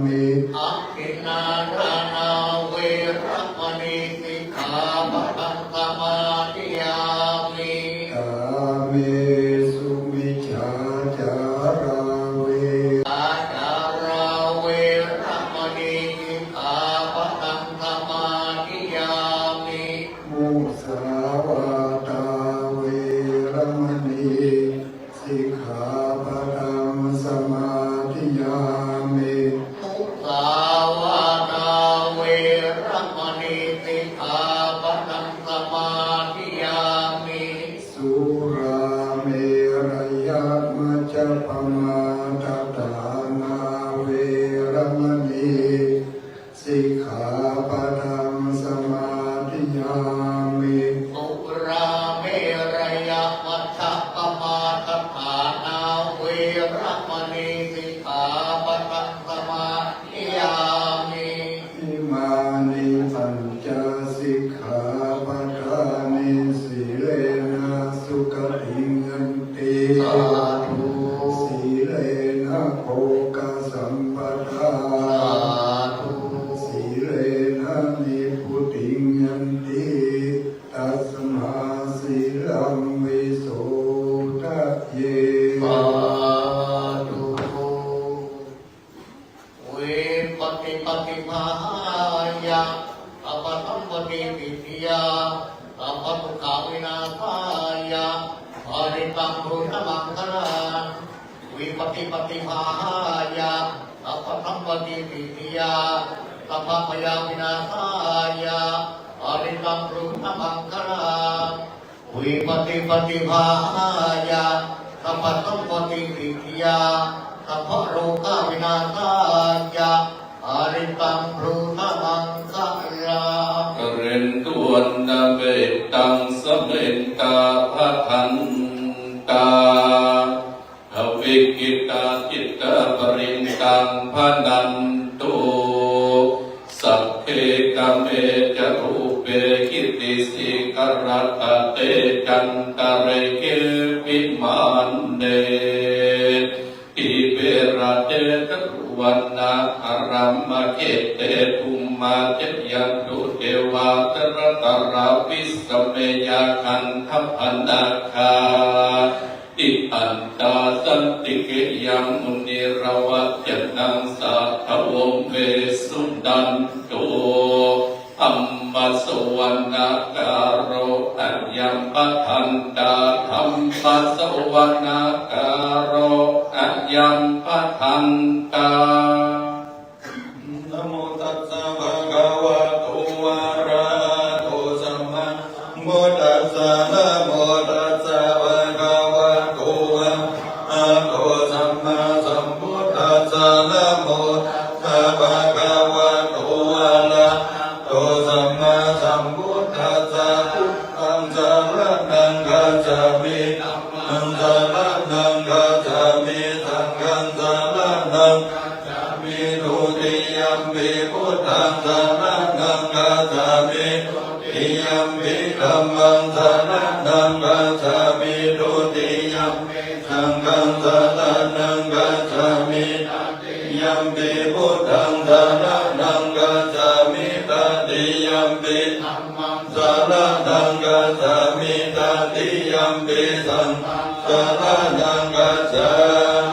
มิอะทินนาทานาเวรมณีสิกขาปะทังสมาธิยามิกาเมสุมิจฉาจาราเวอาจาราเวรมณีสิกขาปะทังสมาธิยามิมุสาวาตาเวรมณีสิกขาปะทังสมาธิยามิมุสาวาทาเวรมณีสิกขาปะทังสมาธิยามิสุราเมรยมัจจปมาทัฏฐานาเวรมณีสิกขาปะทังสมาธิยามิสุราเมรยมัชฌัปมาทัฏฐานาเวรมณีสิกขาปะทังสมาธิยามิอิมานิปัญจสิกขาปะทานิสีเลนะสุขติยันติสาธุสีเลนะโภคสัมปทาสาธุสีเลนะนิพุติยันติตัสมาสีลังวิโสทะเยสาธุเวปฏิปฏิภาหะอปสัมปติปิติยาอปทุกขาวินาศายะอริตังพุทธมังคลาวิปฏิปฏิภาหะอปสัมปติปิติยาสัพพยาวินาศายะอริตังพุทธมังคลาวิปฏิปฏิภาหะสัพพสัมปติปิติยาสัพพโลกวินาศายะอริตังพุทธมังคลาเรนตุวันนาเบตังสเมนตาภะทันตาภวิกิตาจิตตปรินตังพนันตุสัพเพกเมจรูปเปกิติสิกรัตเตจันตะเรเกวิมานเนอิเประเตตรุวันนาอารัมมะเกเตตุมมาเจยันตุเทวาตระตระวิสเมยาคันทัพนาคาอิอันตาสันติเกยังมุนิรวัจจนังสัทธวงเวสุดันตุอัมมาสวรรณการโรอัญญัมปะทันตาธัมมาสวรรณการโรอัญญัมปะทันตานะโมตัสสะภะคะวะโตอะระหะโตสัมมาสัมพุทธัสสะนะโมตัสสะภะคะวะโตอะระหะโตสัมมาสัมพุทธัสสะนะโมตัสสะภะคะวะโตอะระหะโตสัมมาสัมพุทธัสสะพุทธังสรณังคัจฉามิธัมมังสรณังคัจฉามิสังฆังสรณังมิทุติยัมปิพุทธังสรณังคัจฉามิทุติยัมปิธัมมังสรณังคัจฉามิทุติยัมปิสังฆังสรณังคัจฉามิตติยัมปิพุทธังสรณังคัจฉามิตติยัมปิธัมมังสรณังคัจฉามิตติยัมปิสังฆังสรณังคัจฉา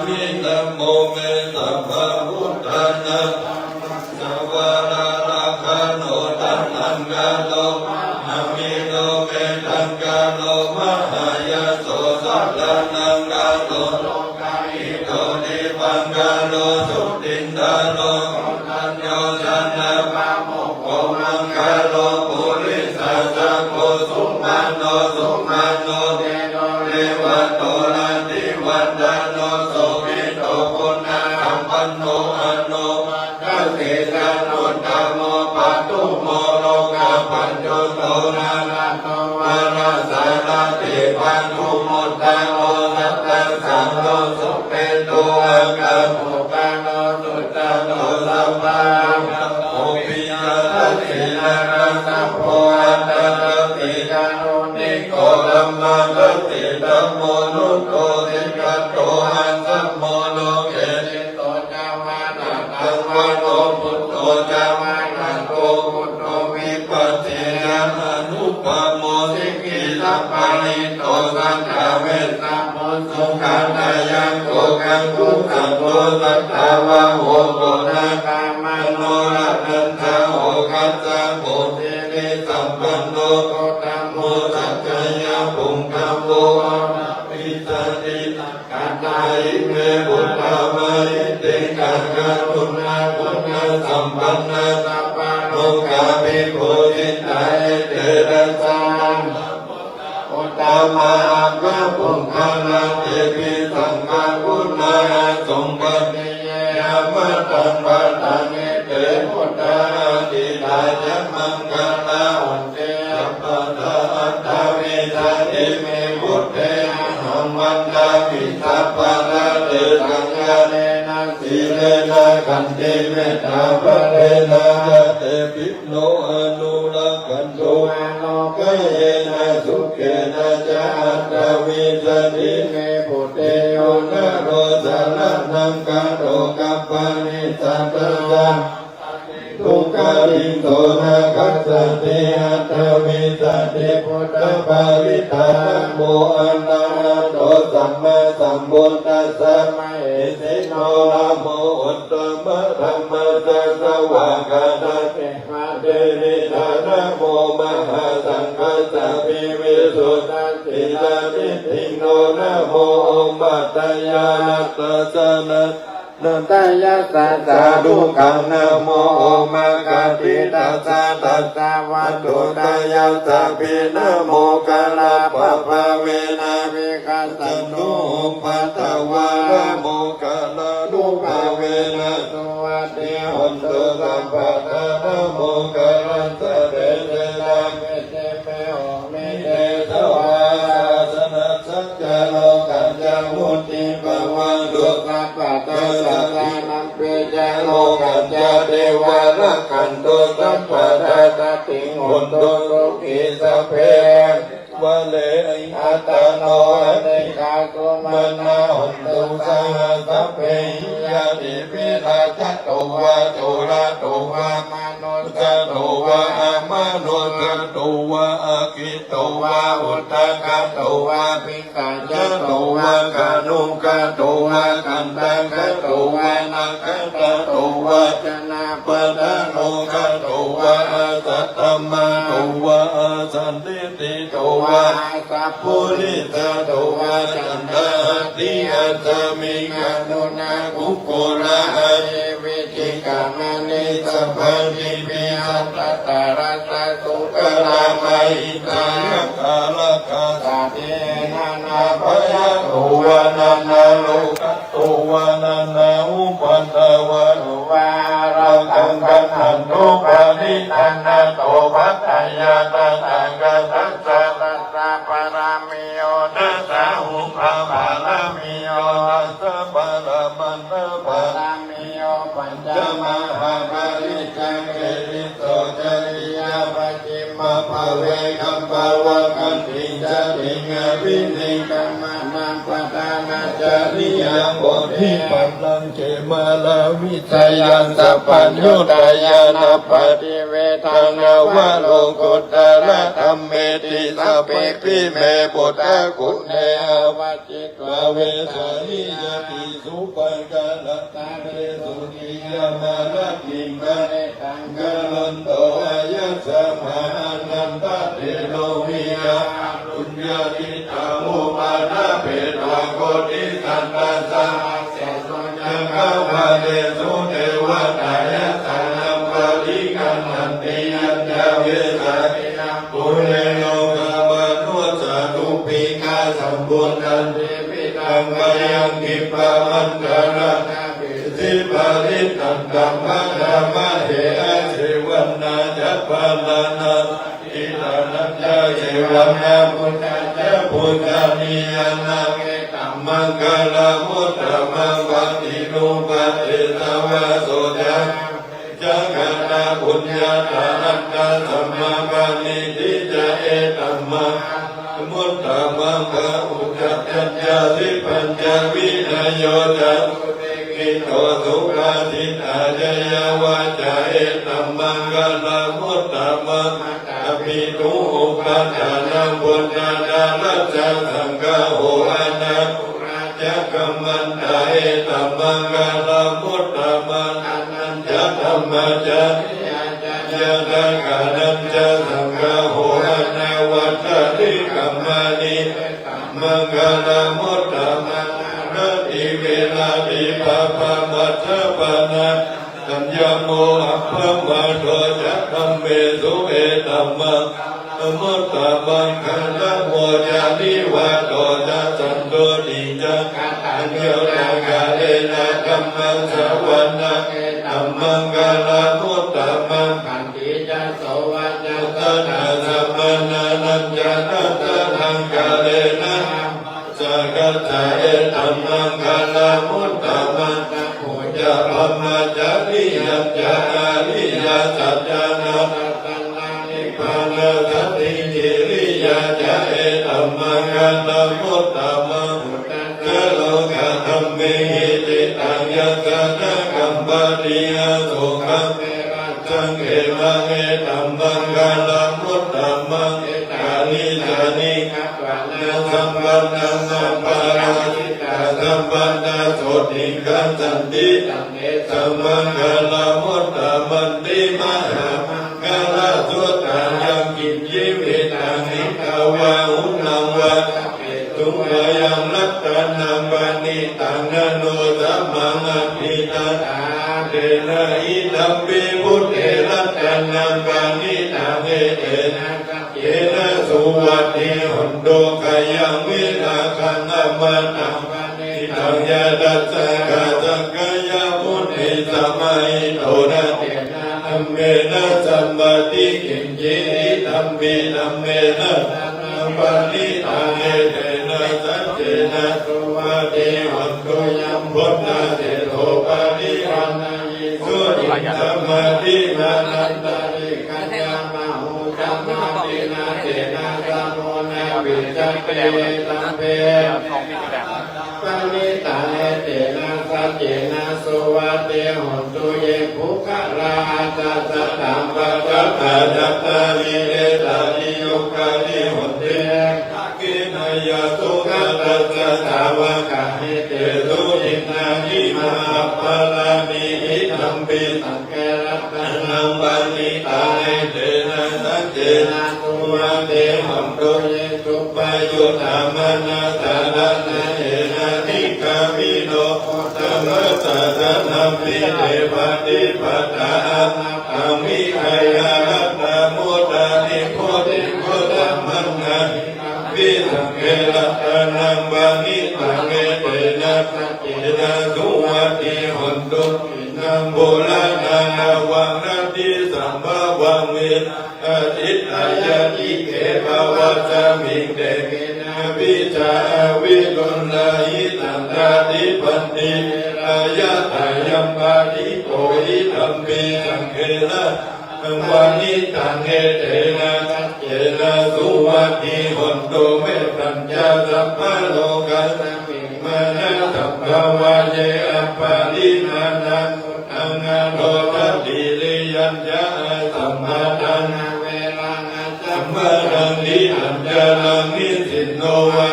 มินะโมเมสัพพะพุทธานะสวาราราคาโนตันอังกาโลนามิโนเมตังกาโลมหายาโสสัตตานังกาโลโลกาอิโตนิปังกาโลสุตินดาโลตัญโยชันนาภาโมโกมังกาโลปุริสัสสะโกสุมาโนสุมาโนเตโนเรวะโตนันติวันดาโนโสวิโตปุณณะคัมปันโนอโนมังคเสสะนุตตโมปัตตุโมโลกาปัญโจโตนานาโตวาราสาราติปันทุมุตตะโมสัตตะสังโฆสุเปตุอังกัมโมกาโนตุตตะโนสัมมาสัมโพปิยะตัสสินารัสสะโพอัตตะติกาโนนิโกลัมมังกติตัมโมนุโตติกัตโตหันสัมโมโลเกติโตจาวานาตา สังวโรพุทโธจามะนันโตพุทโธวิปัสสิยาอนุปโมสิกิสัพพะนิโตสังฆเวสสัมพุทโธขันธยังโกกังคุขังโตสัทธาวะโหโตนะกามโนรัตถันทะโหกัสสะโพธินิสัมปันโนโตธัมโมสัจจยะปุงคัมโมอะระวิสติกัตตาอิเมบุตตามะอิติกังกรุณาคุณาสัมปันนาสัพพะโลกาภิโภจิตาเตระสังอุตตมะอัคคปุงคละเตปิสังฆกุณาสมบัติเยมะตังปัตตังเตพุทธาติตายะมังคลาอุเตสัพพะทาอัตถวิสันติเมพุทเตหัมมันตามิสัพพะทาเตสังฆาเนนะสีเลนะขันติเมตตาภะเรนะเตปิโนอนุรักขันโตโลกเยนะสุเกนะจะอัตถวิสันติเมพุทเตโยนะโรสะระนังกะโรกัปปะนิสัตตังทุกขาริโตนะกัสสติอัตถวิสันติพุทธภาวิตาโมอันตาโตสัมมาสัมพุทธัสสะมะเอสิโนนะโมอุตตมะธัมมะจัสสะวะกะตะเตมะเตริธานะโมมหาสังฆัสสะภิวิสุทธัสสิลานิธิโนนะโมมัตตยานัตสะนะนันตายาสาสาดุขังนะโมมะกะติตัสสะตัสสะวัตถุตายาสะภินะโมกะลาปะภะเวนะวิคัสสันโนปัตตวานะโมกะลานุภะเวนะสุวัตติหันตุสัมปะทานะโมกะลันตะเตเตนะเมเตเมโอเมเตสวาสนะสัจจะโลกัญจมุติภวังตุสัพพะตาสัตตานัมเปจาโลกัญจเทวารักขันตุสัพพะทาตติงหุนตุโลกิสัพเพวะเลอัตตโนอติกาตุมนาหุนตุสังสัพเพยะติปิทาจัตโตวะจุลโตวะมนุสโตวะอมนุสโตวะอาคิโตวะอุตตะกะโตวะปิกาจโตวะกานุกะโตวะกันตังกะโตวะนักะตะโตวะจนะปะทะโนกะโตวะสัตตมะโตวะสันติติโตวะสัพพุริสโตวะจันทติอัตมิกานุนากุโกระเอวิจิกามนิสัพพันติปิอัตตารัสสุกลามัยตากาลกาสาเทนานาปยะโตวะนานาโลกัตโตวะนานาอุปัตตวะโตวะรังกังกันหันโตปานิตันนาโตภัตตายาตังกัสสัสสะตัสสะปะรามิโยตัสสะหุปะปะรามิโยตัสสะปะระมันตะปะรามิโยปัญจมหาปริจังเกติโตจริยาปจิมมะภเวกัมปะวะกันติจติงะวินิกัมมะนังปะทานาจริยังโพธิปัลลังเกมาลาวิทยังสัพพัญญุตายานาปฏิเวทนาวะโลกุตตะระธัมเมติสัพเพปิเมปุตตะกุเนอวัจิตวะเวสานิยติสุปังกาลตาเรสุกิยามาลกิมะเนตังกะลันโตอายัสสะมานันตะเตโลวิยาปุญญาติตามุปานะเปตวะโกติสันตัสสะเสสุยังกาวะเดสุเทวตายะสันนัมปะริกันนันติยัญญาเวสานินังปุเรโลกาวะนุสะตุปิกาสัมบุญนันติปิตังมะยังกิปะมันตระนาภิสิปะริตังธัมมะธรรมะเหอะเสวันนาจัปปะนานาอิตานัจจะเสวันนาพุทธะเจพุทธานิยานาเกตัมมังกะลามุตตะมังวัตินุปะเตตวะโสจังจักขันตาปุญญาตานัตตาสัมมาปานิติจะเอตัมมังมุตตะมังกะอุจัจจาสิปัญจวินโยจันกิโตสุขา ทิตาจยาวาจาเอตัมมังกาลมุตตมังอภิตุอุปัฏฐานังบุญญาณรัจจสังฆโหอานาปุราจักขมันตาเอตัมมังกาลมุตตมังอนันจะธรรมจันยะตากานันจะสังฆโหอานาวัฏติกัมมานิมังกาลมุตตมังนาทิเวนาทิปะปะมัจจปนะสัญญโมอัปปะมะโตจักขัมเมสุเอตัมมังมุตตมังคันธโมจานิวะโตจัสสันโตติจักขันโยนาคาเลนะธัมมังสวรรณะธัมมังกาลมุตตมังขันติจัสโสวัจจะตนะสัมมานานัญจนะตะทังกาเลนะสักขะทะเอธัมมังกาลมุตตมังโหจะพัมมาจาริยัจจาริยสัจจานะปานาสติจิริยาจาเอตัมมังกาลมุตตมังกะโลกะธัมเมหิติตังยัสสะนะกัมปะติยะโสกังสังเขมังเอตัมมังกาลมุตตมังกานิจานินะสัมปันนังสัมปาราชิตาสัมปันนาโสติกังสันติสัมมังกาลมุตตมันติมหามังกาลสุตตายังกินยิวิตังนิกาวาหุนังวะตุวายังรัตตานังปานิตังนโนสัมมังอภิตาเตนะอิตัมปิพุทเถรัตตานังปานิตังเอเตนะเยนะสุวัตถิหนโตกายังวิราคังอมตังปานิตังยะดัสสะกะสังกายะพุทธิสัมมาหิโตนะเตนะธัมเมนะสัมปติกินจิธัมมิธัมเมนะปานิตังเอเตนะสัจเจนะสุวัตถิหนโตยัมพุทธะเตโตปานิปันนายิสุติสัมมาทิมานันตาริกัญญามหูจัมมาตินาเตนะสัมโมนะวิจัตเตตัมเปปานิตังเอเตนะสัจเจนะสุวัตถิหนโตเยภุคะราจัสสะธัมปะกัปปะจัตตาริเอตานิโยคานิหนเตกินายะสุขตัสสะสาวกะหิเตสุจินนานิมาปะลานิอิธัมปิสังเกรัตนังปานิตังเอเตนะสัจเจนะสุวัตถิหนโตเยสุปะยุตตามนาสาระนะเอนะนิกามิโนธัมมะสัจนัมปิเทปฏิปัฏฐาอามิขยารัตนาโมตานิโพธิโพธัมมังนะวิสังเกรัตนังบานิตังเอเตนะสัจเจนะสุวัตถิหนโตนังโบราณนาวังนาติสัมภาวังเวอทิตายะติเกภวะจามิเตเกนะวิจาวิรุณลาหิตันตาติปันติอายะตายัมปาติโกหิธัมปิสังเขนะวานิตังเอเตนะสัจเจนะสุวัตถิหนโตเมตัญญาสัพพะโลกัสมิมานะสัพพะวะเยอปาริมานังอังอาโลทัตติริยัญญาสัมมาทังเวลังสัมมาทังนิอัญญาลังนิสินโนวะ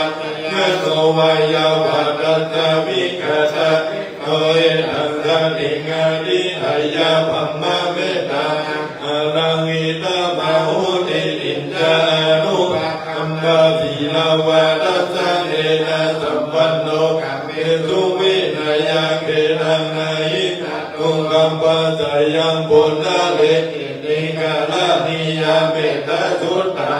ยะโนวะยาวะตัสสะมิกะตะโอเอตังสัติงาติอายะพัมมะเมตตาอะรังอิตามาหุติติจานุภะคัมภะสีลาวะตัสสะเนนะสัมปันโนกัมเมสุวินัยเกตังนายิตุงกัมปัสสะยังปุณณะเลกินิกาลานิยาเมตตาสุตตา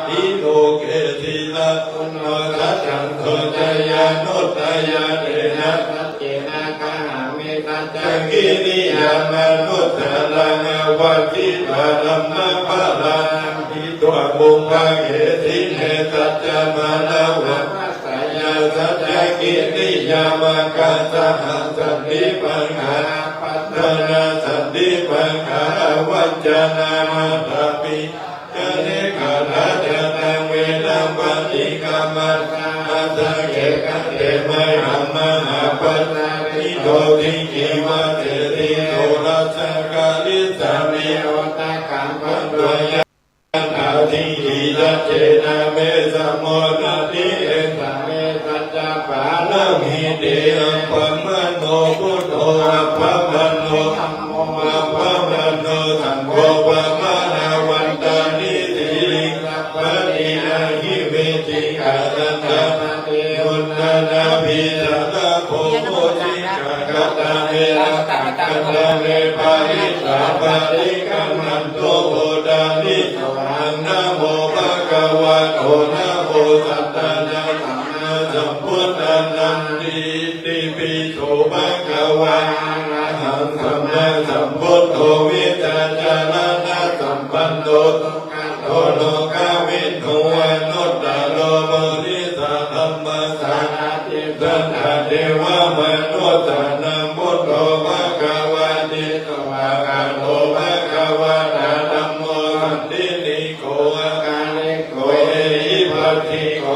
ทิโลเกศิลาอุโนทัจจังโสจยานุตตยาเตนะสัจเจนะกะหามิตัจจกินิยามนุตตะลังวัจจิตาธัมมะภะลังทิตัวบุพภเกสิเนสัจจมานะวะสัยาสัจจกินิยามกัสสะหังสันติปัญหาปัตตนาสันติปัญหาวัจจนามาตาปิกะเนกะทะเจตังเวนังปฏิกรรมอัตตะเกกะเตมะหัมมะหาปัตตานิโตติกิวะเตติ สกาลิสามิ โอตากังพัน ตั ตัว วยานาทิหิจัจเจนะเมสมโมนาทิเอ สามีสัจจะปา ลามิเตอัปปมโนพุทโธอัปปมโน ธรรมโม อัปปมโนสังโฆปะมะนาวันตานิสิริปะตินาหิเวจิกาตันตะ เท ยุนนานาภิสัตตะโพโมจิกะกะตะเมละกะตะเมปาริสาปะริกัมมันโตโพดานิอังนะโมภะคะวะโตนะโมสัตตะนะสัมมาสัมพุทธัสสะติติปิโสภะคะวะอะระหังสัมมาสัมพุทโธวิจารณะสัมปันโนโตโลกาวินโนอนุตตโรบริสัทธัมมัสสะสัทธาเทวมนุษย์สันนังพุทโธภะคะวะติโตภะคะโตภะคะวะตะธัมโมสันตินิโกอะกาลิโกเอหิปัสสิโก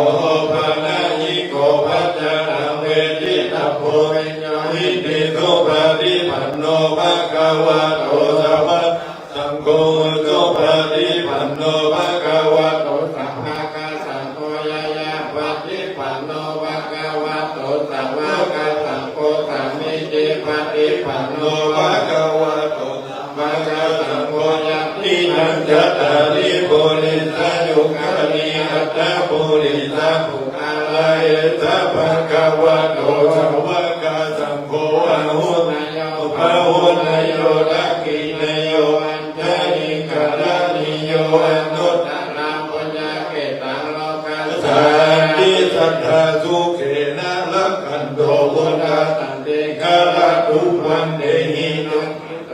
ภะนะยิโกภัจจตังเวทิตาโพวิญญาณิติโสปฏิปันโนภะคะวะโตสัพพะสังโฆโสปฏิปันโนภะคะวะโต สัมภะกะสังโฆยายาปฏิปันโนภะคะวะโตสัมมากัสสังโฆสัมมิจิปฏิปันโน โนภะคะวะโต ภะคะสังโฆยะ อินังจัตตาริปุริสายุคานิอัตตาปุริสาภุอาลาเอสัพพะคะวะโตสาวกสังโฆอะหุนายโยภะหุนายโยทักขินายโยอัญญาณิกาลานิโยอนุตต นาปุญญาเกตังโลกัส สันติสัทธาสุเขนะลักขันโตพุทธะ สันติ กาลทุวันเดหิโน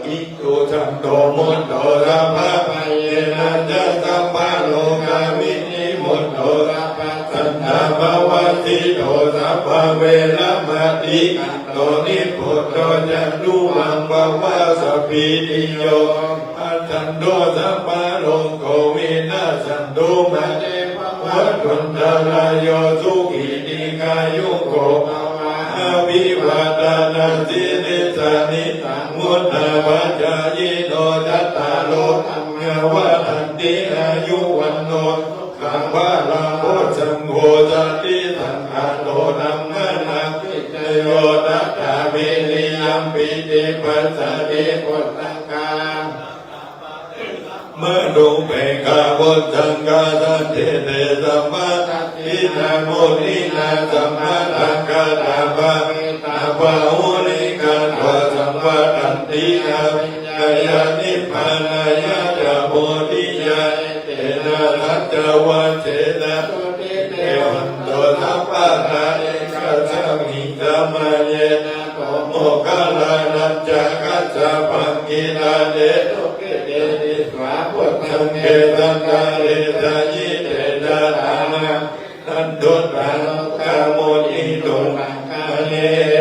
อิโตสัมโตมุตโตสัพพะปะเยนะจัสสัมภะโลกาวินิมุตโตสัพพะสัทธาภวัตติโตสัพพะเวระมะติโตนิพุตโตจันตุวังภวะสัพพิติโยอัตถันโตสัพพะโลกโควินาศสันตุมะเตภวัตตุนตรายโยสุขิติกายุโกภวะอภิวาทนาสิริสานิสังมุตตะปัจจายโนจัตตาโลธัมมวะทันติอายุวันโนขังวะลาโพสังโฆจติสังฆโตธัมมนาภิเจโยตัตตาวิริยัมปิติปัสสะติพุทธังกาเมื่อดูเปกาบุตังกาสันติเตสัมมาทิฏฐิโมนินาสัมมาทังกาตาภะตาภะโหริกันวะสัมปะตันติอาวิญญายานิพพานายะจะโพธิยาเตนะทัจจวัชเชนะเทวันโตสัพพะทาเอกสัมหิสัมมาเยนะโตโมกขลานัจจะกัจจปังกิลาเดตุกิเตติสวาพุทธังเอตังกาเรตายิเตนะทานังทันตุตาโลกาโมทิตุนังกาเน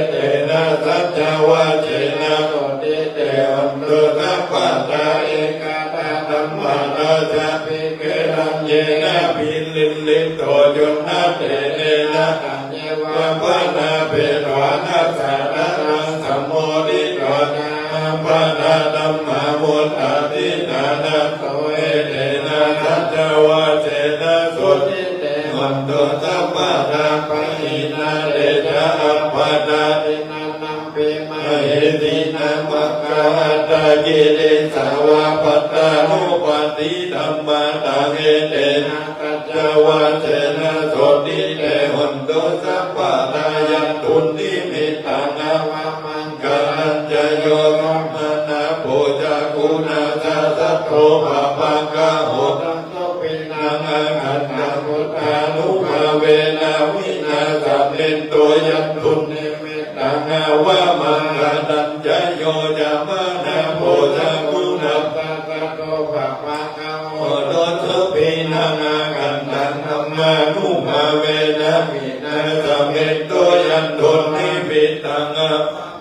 เตนะสัจจวัชเชนะโตติเตวันโตสัพพะทาเอกตาธัมมาราชาภิเกรัญเยนะภิลิลลิโตจุนนะเตเนนะตัญเยวะปะนาเปตวานะสาระนังสัมโมทิโตนะปะนาธัมมามุตตตินานะโตเอเตนะทัจจวัชเชนะสุติเตวันโตสัพพะทาปะหินาเดชะอัปปะนา ตินันนัมปิมา มเหตินามัคคะหัตถะกิเลสาวาปัตตานุปติธัมมาตังเอเตนะกัจจวัชเชนะโสติเตหันโตสัพพะทายันตุนิมิตตังอวามังกัลจโยกัมมนาโพจากุณาสาสัทโธปะปังกะโหตังโตปินังอังคันตังพุทธานุภาเวนะวินาศเมนโตยันตุนิมิตตังอวามังกัลจโยจามนาโพจากุณา ตาตาโตภะภะคะโม โอโตสุปินังอากันตังธัมมานุภาเวนะมินาสเมนโตยันตุนิมิตตังอะ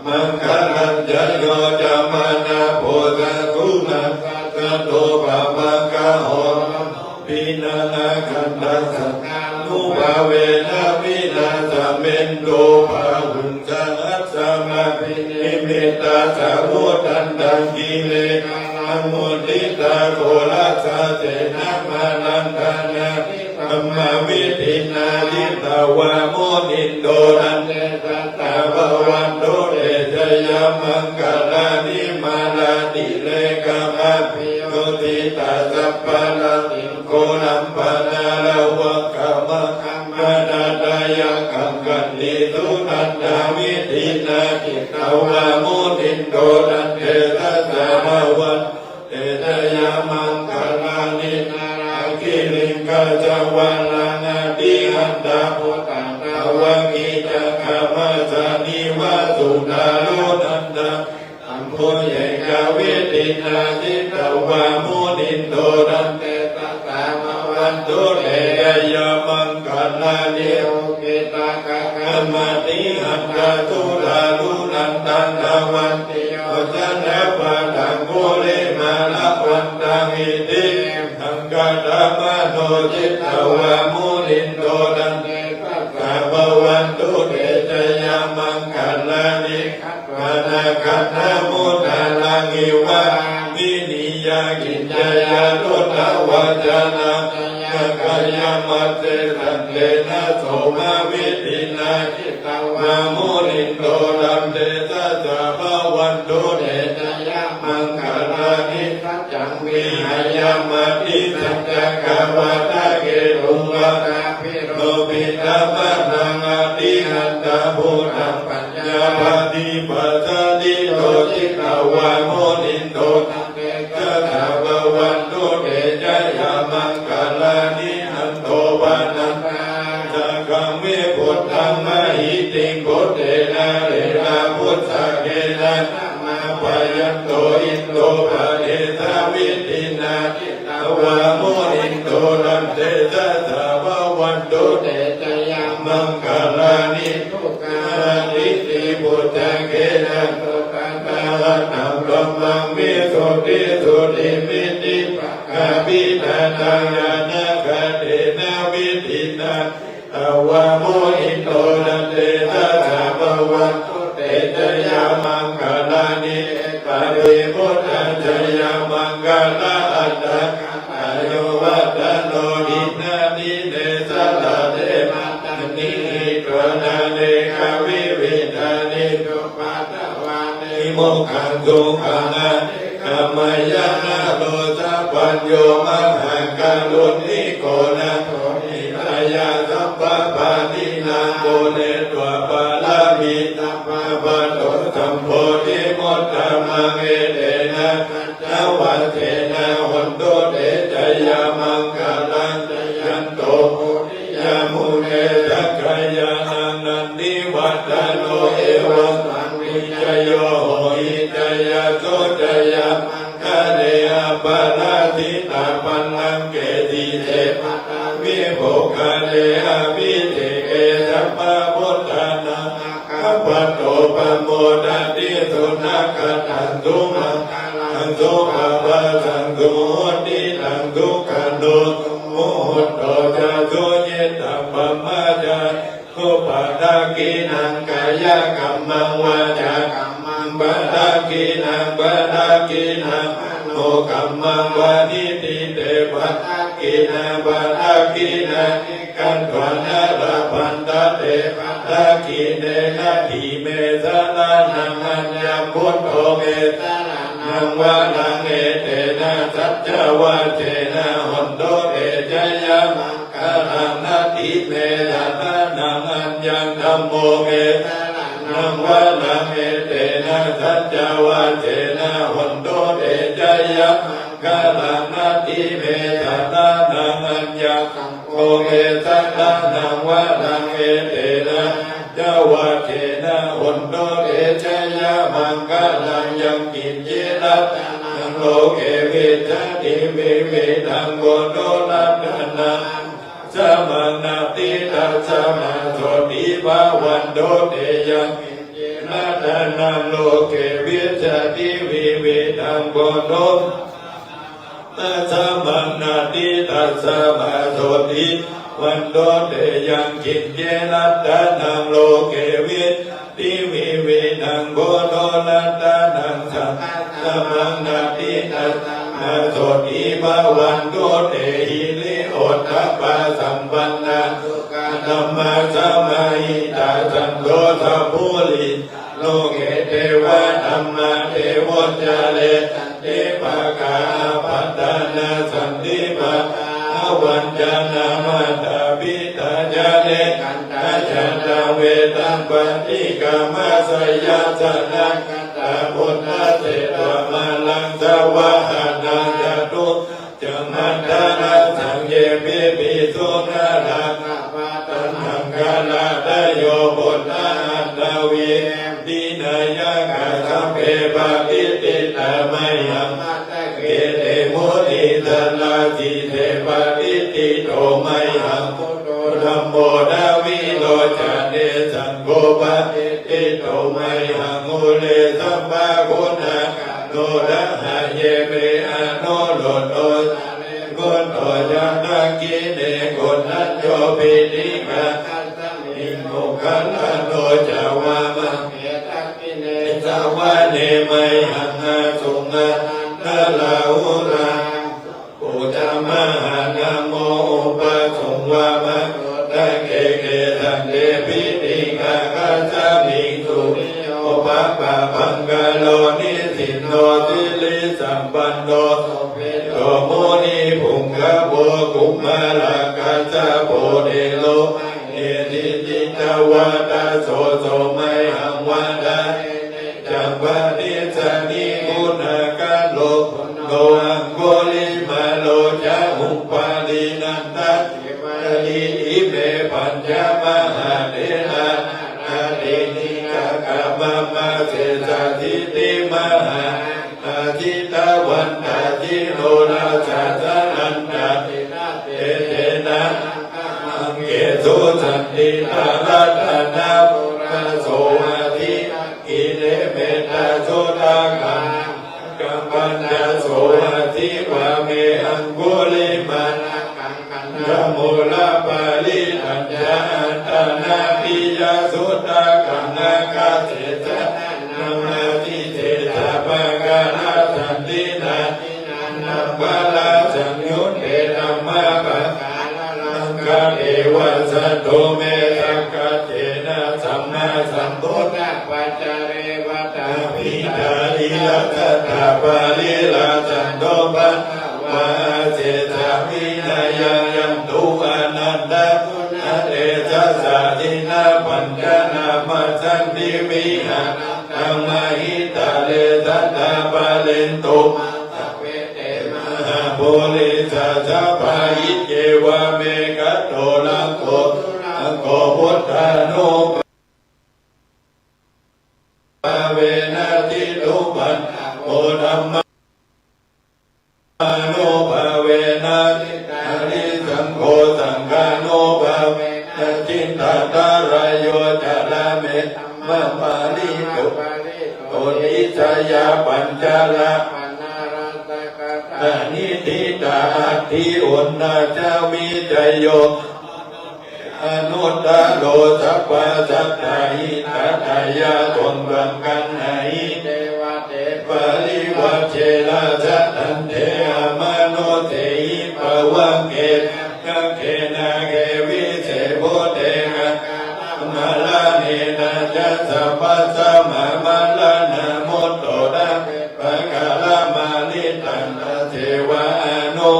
มังคลัญจโยจามนาโพจากุณาสัตโตปะปังกะโหปินังอากันตังสังฆานุภาเวนะมินาสเมนโตภะหุงสังอัสสะมาปินิมิตตาสาวุตันตังกิ นิเลกังมุติตาโกรัสสะเจนะมานันทานาธรรมวิธินาทิตาวาโมนินโดรันเตตัตตาภวันโตเตชยมังคลานิมาลาติเลกัมะพิโยติตาสัพพะลังอิโกนัมปนาลาวะกัมะกัมมะนาดายะกังกันติตุนันดาวิธินาทิตาวาโมนินโดรันเตตัตตาภวันเตชยมังคลานินาราคิลิงกาจาวาลานาติหันตาโพตาตาวะกิจักขมัสสานิวะสุดาโลนันตาอัมโพเยกาวิตินาทิตาวาโมนินโดรันเตตัตตามะวันโตเตยะมังคลานิโอกิตากะกะมะติหันตาตุลาลุนันตันตาวันติโยจันทะปะตังโกเลมาละวันตังอิติทังกะตะมะโนจิตตวามุนินโดรันเตตัสสะภะวันตุเตชะยามังคลานิวะนาคัตถะมุตตะลังอิวะวินิยากิจยาตุตะวะจานะกายมัสเสตันเตนะโสมาวิตินาจิตตวามุนินโดรันเตตัสสะภะวันตุเตชะยามังคลานิสัจจังวิหายามติสัจจกวะตะเกตุงวะตาภิโรปิตามะนังอติหันตาภูตังปัญญาปฏิปัสสติโตจิตตวามุนินโดตังเตตัสสะภะวันตุเตชะยามังคลานิหันโตวานันตาจักขังวิพุทธังมหิติงพุทเตนะเรนะพุทธะเกนะมาปะยันโตอินโตปะเทสาวิตินาจิตตวามุนินโตรันเตตัสสะภะวันตุเตชะยามังคลานิทุกขานิติพุทธะเกนะโตตันตานังรัมมังวิสุทธิสุติมิติปะกาปิตานังญาณกะเตนะวิธินาตวามุนินโตรันเตตัสสะภะวันตุเตชะยามังคลานิปะริพุทธังชยามังคลาอัตตะอายุวัตโนหินานิเนสลาเตมาตันนิกรณาเนกวิวิธานิตุปัตตวานิโมขังสุขังอะขมายานาโลสัพพัญโยมังหังกัลลุนิโกนะโทนิทายาสัพพะปานินาโกเนตวะปะลามิตัพพะปะโตสัมโพธิมตตมังเอเตนะจาวัตเถนะหันโตเตชะยามังคลังจยันโตโพธิยามุเนสักขยานังนันติวัตโนเอวังสังวิจโยโหหิจยาโสจยามังคะเนอะปะราทิตาปันนังเกติเตปะตาวิโภคะเนอะวิเทเกสัพพะพุทธานังคัปปะโตปะโมดะติสุนัขตันตุมังคันโตภะวะสังตุโหติตังทุกขันโตโมหุตโตจะโสเยตัปปะมะจาคุปะทะกินังกายกัมมังวาจากัมมังปะทะกินังปะทะกินังโมกัมมังวานิติเตปะทะกินังปะทะกินังกันตวนาระพันตะเตปะทะกิเนนะทิเมสะละนังอัญญพุทโธเมสะละนังวะนังเอเตนะสัจจวะเจนะหันโตเตชะยามังคลังนาทิเมสะละนังอัญญธัมโมเมสะละนังวะนังเอเตนะสัจจวะเจนะหันโตเตชะยามังคลังนาทิเมสะละนังอัญญธัมโมเมสะละนังวะนังเอเตนะจาวะเจนะหันโตเตชะยามังคลังยังกินเยรัตนังโลเกวิจติวิวิตังโกโตรัตนังสมานาติตัสสะมาโสติภาวันโตเตยังกินเยรัตนังโลเกวิจติวิวิตังโกโตตัสสะมานาติตัสสะมาโสติวันโตเตยังกินเจรัตนังโลเกวิติวิวิตังโกโตรัตนังสังฆ สัมมังนาทินัสนาโสติภาวันโตเตหิริโอตตะปะสัมปันนาธัมมาสัมมาหิตาสันโตสัพพุริโลเกเทวะธัมมาเทวจาเลเทปะกาปัตตานาสันติปะวันจานามาตาปิตาจาเลกันตาจันตาเวตัมปฏิกามาสยัสนะตาพุทธเสตวมาลังสวะหานาจตุจัมมัตตานาสังเยปิปิสุนาราตันหังกาลาตโยบุตตานาวีดินายกาสัมเพปะปิติตามัยหังเกเตมุนิสัลลาจิเทปะปิติโตมัยหังธัมโมดาวิโลจาเนสังโฆปะปิติโตมัยหังมุเลสัมภะคุณาโนดะหะเยเมอะโนโลโตกุณโตจันตะกิเนกุณัจโยปิติกะอิโมคันตันโตจาวามะสาวะเนมัยหังอาสุงะนาลาหุราปุจามะหานะโมอุปะสงวามะตะเกเกตันเดปิติกะกัสสะมิงสุโอปะปะปังกะโลนิสินโนติลิสัมปันโนโตโมนิภุงกะโบกุมมาลากัสสะโพเดโลเอติจิตวะตาโสโสมัยหังวันดาจัมปะติสานิกุณากะโลโลอังโกลิมาโลจาหุปาลินันตะปะลิอิเมปัญจมหาเดนะนาเดนิกะกะมะมะเสสะทิติมหาอาทิตะวันตาทิโนราชาสะนันตะเตเตนะอังเกสุสันติตารัตนาปุระโสอาทิกิเลเมตาโสตาคังกัมปัญญาโสอาทิวะเมอังกุลิมานะโมลาปาลิตัญญาอันตนาปิยาสุตตะกังนาคาเสสะนามาติเตตาปะกาลาสันตินานัมปะลาสังยุตเตธัมมาปะนังกะเอวะสัตโตเมตังกะเจนะสัมมาสัมพุทธะปัจจาเรวะตาปิตาลิละกัตถาปาลิลาสันโตปะวะเจตามินายังยัมตุอนันตะนะเตจัสสะทินาปัญจนามัสสันติวิหะธัมมหิตาเลสัตตาปะเลนตุมหาโพลิสัสสะปะหิเกวะเมกัตโตลังโกพุทธานุปะเวนะทิตุปันโอธัมมะโนภาเวนะอริสังโฆสังฆาโนภาเวนะจินตตารายโยจาระเมมะปาลิตุโตนิสยาปัญจละตานิทิตาอัตถิอุณนาจามิจโยอนุตตโลสัพพะสัตตาหิตัตถายาตนบังกันหาหิเทวะเตปะริวัชเชนะสัตตันเทอมโนเตหิปะวังเกนะเกนะเกวิเสโพเตนะมาลาเนนะจัสสะปัสสะมะมะลานะโมโตนะปะกะละมาลิตันตะเทวะอนุ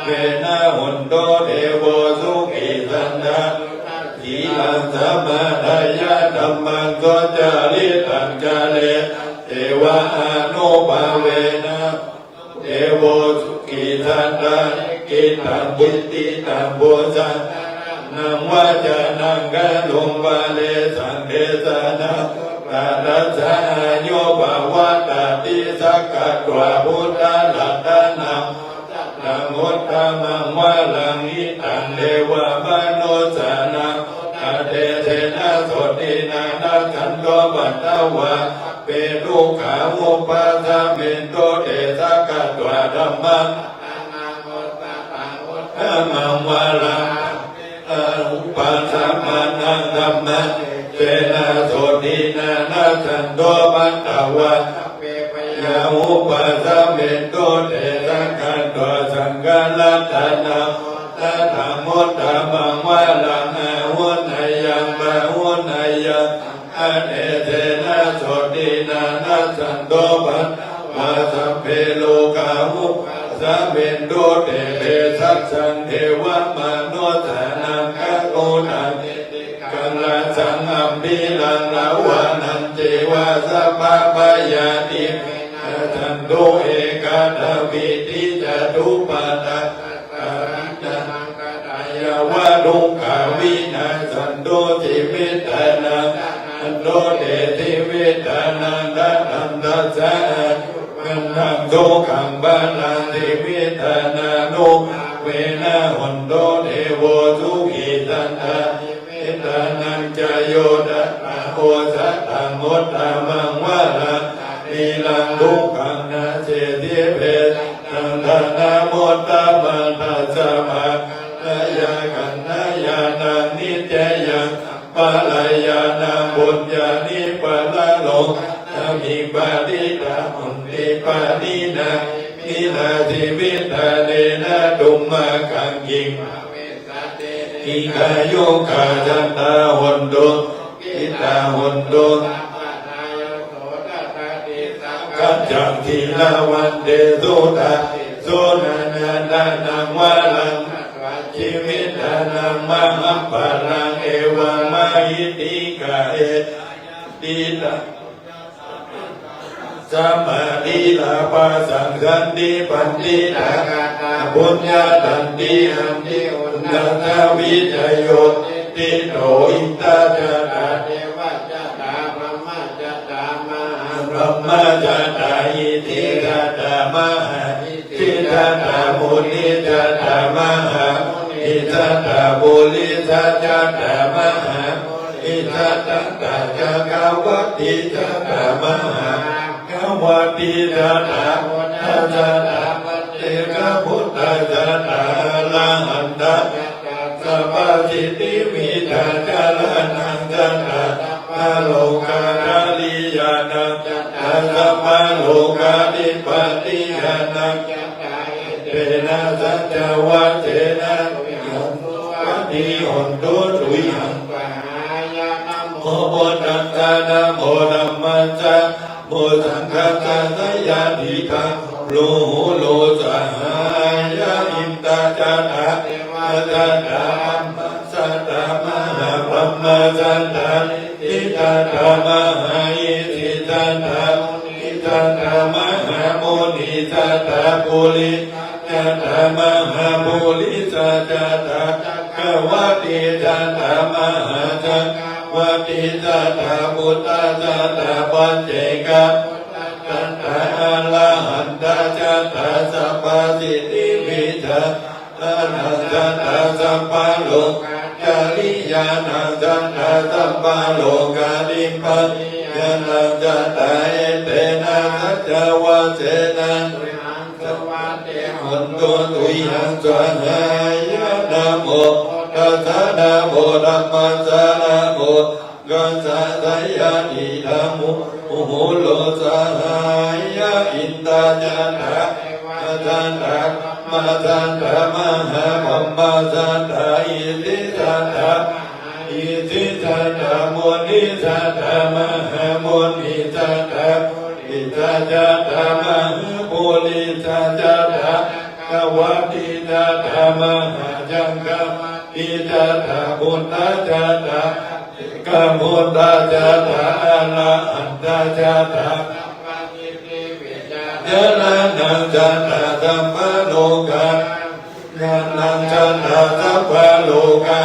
เวนะหุนโตเทโวสุขิสันตะทีลังสัมมาทายะธัมมังก็จาริตังจาเลเทวะอนุภาเวนะเทโวสุขิสันตะกิตังบุติตังบุสันนังวะจานังกะลุงวะเลสังเทสนะตาตัสสะโยภาวะตาติสักกะตวะพุทธะลัตตะนังนังอุตตมังวะลังอิตังเทวะมโนสานังอาเทเทนะโสตินานัขันโตปัตตวะเปรุขามุปะทะเมนโตเตสักกะตวะธัมมังธัมมังวะลังอุปะสัมมานังธัมมังเจนะโสตินานัขันโตปัตตวะย ยามุปะสัมเมโตเตสังขันตัวสังฆลัตนาตถามุตตะมังวะลังหุนายยังบะหุนายยังอเนเทนะโสตินานัสสันโตปัตวาสัพเพโลกามุปะสัมเมโตเตเปสัสสันเทวมนุสสานังคะโกนังกัลละสังอัมพิลังละวานันเจวะสัพพะปะยาติทันโตเอกาทวิติจตุปัฏฐยวะดุงขาวินาสันโตจิวิตานังอันโตเตติวิตานังดัตตันตัสสะมันทังโตขังบาลังติวิตานานุเวนะหันโตเทโวสุขิตันตาวิตานังจโยดัตถะโอสัตตังมุตตะมังวะลังลีลังทุกขังนาเจติเปตังทนามุตตะมังทัสสะภะยากันนายานังนิจยังปะลายานังบุญญาณิปะละโลนามิปะติตาหุนติปะนินานินาทิวิตาเนนะดุมมะกังกิงอิกายุกาจันตาหุนตุกิตาหุนตุกัจจังทีลาวันเดสุตาโสนานานานังวะลังชีวิตานังมะหัมปะลังเอวะมะหิติกะเอติตาสัมมาทิลาภาสังสันติปันติตากาตาบุญญาตันติอันติอุณัตวิจโยติโตอิตาจาราเทวจาตาพระมจาตามหาพระมจาตาอิทิกาตามหาทิจาตามุนิจาตามหาอิจาตาบุริจาตามหาอิจาตาจักรวัติจาตามหาวัติจาตาพุทธจาตาปฏิกะพุทธจาตาลังอันตะสัพพจิติวิจาจานังจาตาปะโลกาลิยานังจาตาสัพพะโลกาลิปติยานังจาตาเตนะสัจวะเตนะวัติหันตุตุยังปะหายานะโมพุทธัสสะนะโมธัมมัสสะโมสังฆัสสะสยาธิคังโลหุโลสหายาอินตาจาตาเทวจาตาอัมมัสสะตามหาพรหมจาตาอิจาตามหาอิทิจาตาอิจาตามหาโมนิจาตาปุริจาตามหาปุริจาตาจักรวัติจาตามหาจักวัติจาตาพุทธจาตาปัจเจกะจาตาอรหันตจาตาสัพพสิทธิวิจาอรหันตจาตาสัพพะโลกาจาริยานังจาตาสัพพะโลกาลิปัสยานังจาตาเอเตนะสัจวะเจนะหันตุตุยังสวหายะนะโมตัสสะนะโมธัมมัสสะนะโมกัสสะสยาธิธัมโมโหโลสหายะอินตาจาตาจันตามาจันตามหาพัมมาจันตาอิติจันตาอิติจันตาโมนิจันตามหาโมนิจันตาอิตาจันตามหาปุริจันตากวัติจันตามหาจังกะอิจันตาบุญจันตากะมุตตะจาตาอะระหันตะจาตาญาณังจาตาสัมปะโลกาญาณังจาตาสัมปะโลกา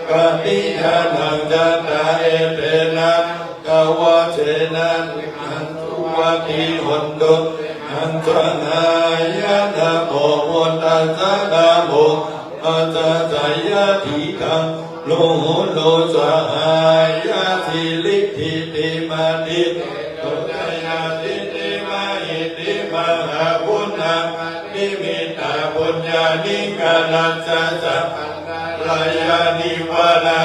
ปฏิญาณังจาตาเอเตนะกวะเจนะอันตุวัติหันตุอันตวหายะนะโมพุทธัสสะนะโมอัสสะสยะธิคังโลหุโลสหายาสิลิธิติมาติตุตยาติติมาหิติมหาปุณณนิมิตาปุญญานิกานัสสะสัพพะยานิวานา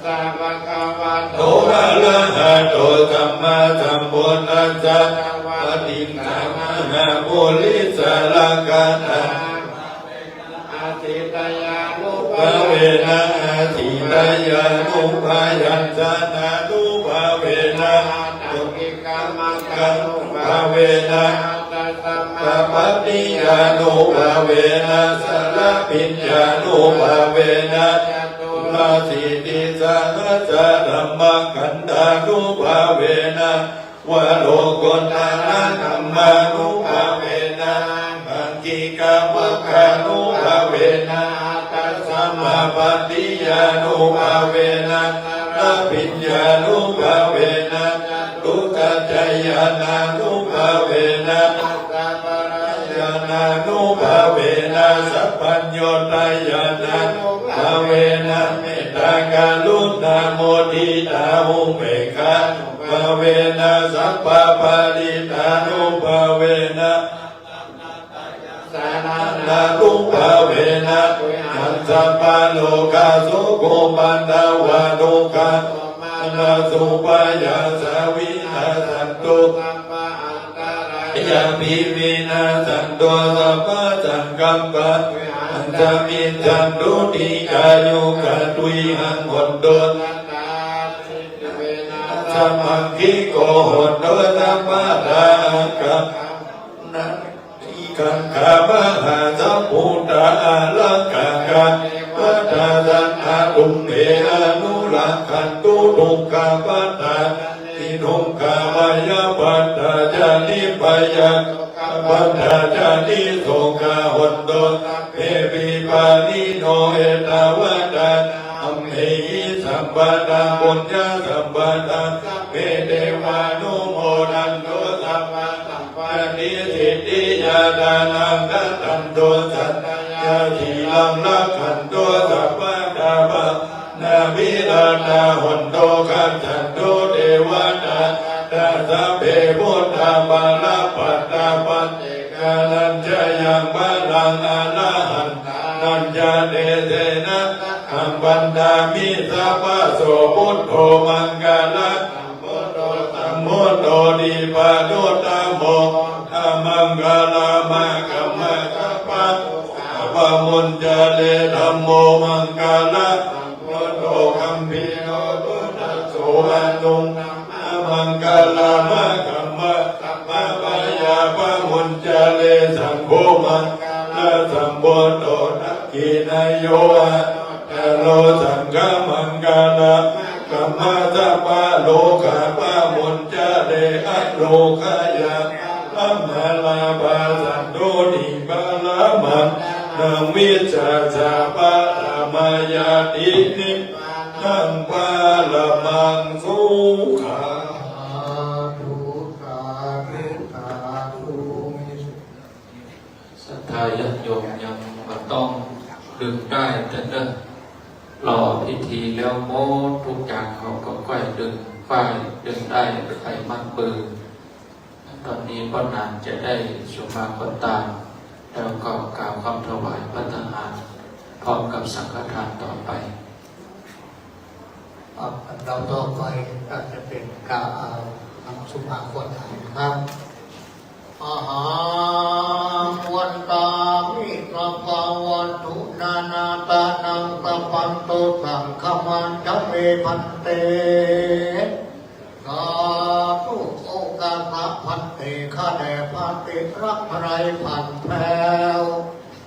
สัพพะวะโตอะระหะโตสัมมาสัมพุทธัสสะภะ ติงสามานาปุริสลกาตาอาทิตยานุภาเวนะอาทิตยานุภายัญชนะนุภาเวนะตุกิกามัง กังภาเวนะปะปฏิญานุภาเวนะสารปิญญานุภาเวนะลาสิติสังฆจารัมมังกันตานุภาเวนะวะโลกุตตะธัมมานุภาเวนะอังกิกามัคคานุภาเวนะตัสสะมาปฏิญานุภาเวนะลาปิญญานุภาเวนะทุกขจายานานุภาเวนะญาณานุภาเวนะสัพพัญโยตายานานุภาเวนะเมตตากรุณาโมทิตาหุเบกขาภาเวนะสัพพะปาริตานุภาเวนะสานานุภาเวนะยันสัพพะโลกาสุโกปันดาวานุกานาสุปายาสาวินาสันตุยามิวินาสันตุสัพพะสังกัปปะอันตมิจันตุติกายุกะตุยหังหนตุสัมมังคิโกหนตุสัมมาทากัมนะอิกังขามหาสัพพุทธาลังกังกันวัฏสันนาตุมเอนุลังคันตุทุกขปัตตานิทุกขมายปัตตาจานิปยาปัตตาจานิโสกาหนตุเอปิปานิโนเอตาวะตาอัมเหหิสัมปตาปุญญาสัมปตาเมเทวานุโมดันโตสัพพะสัมปติสิทธิยาดานังนัตตันโตสัตยาทีลังลักขันโตสัพพะดาบะนาวิราตาหนโตขันจันโตเทวตาตาสัพเพพุทธาบาลปัตตาปัตเตกาลัญจยังบาลังอรหันตัญญาเดเสนะอัมปันดามิสัพพะโสพุทโธมังกาลังธัมโมโตดิปาโนตัมโมธัมมังกาลามะกัมมะกัปปะปะมุญจเลธัมโมมังกาลังโมโตคัมภิโนตุนัสโสอันตุงมังกาลามะกัมมะกัปปะปะยาปะมุญจเลสังโฆมังละสัมโพโตนักขินายโยอะโลสังฆมังกาลากัมมาสัพพะโลกาปะมุญจเลอะโลกายาอัมมาลาภาสันโตนิบาลามันนังวิจาจาปะธรรมายาตินินังปาลมังสุขังศรัทธาญาติโยมยังบ่ต้องดึงได้แต่เด้อรอพิธีแล้วโมทุกอย่างเขาก็ค่อยดึงฝ่ายดึงได้ไปมัดปืนตอนนี้ก็นานจะได้สุมาคตาแล้วก็กล่าวคำถวายพระทหารพร้อมกับสังฆทานต่อไปเราต่อไปก็จะเป็นการสุภาพคนนะครับอาหารวันตามิกะปาวันตุนานาตานังตะปันโตสังฆมันจะเมพันเตสาธุโอกาสพันเตข้าแด่พระติรักไรพันแผ่ว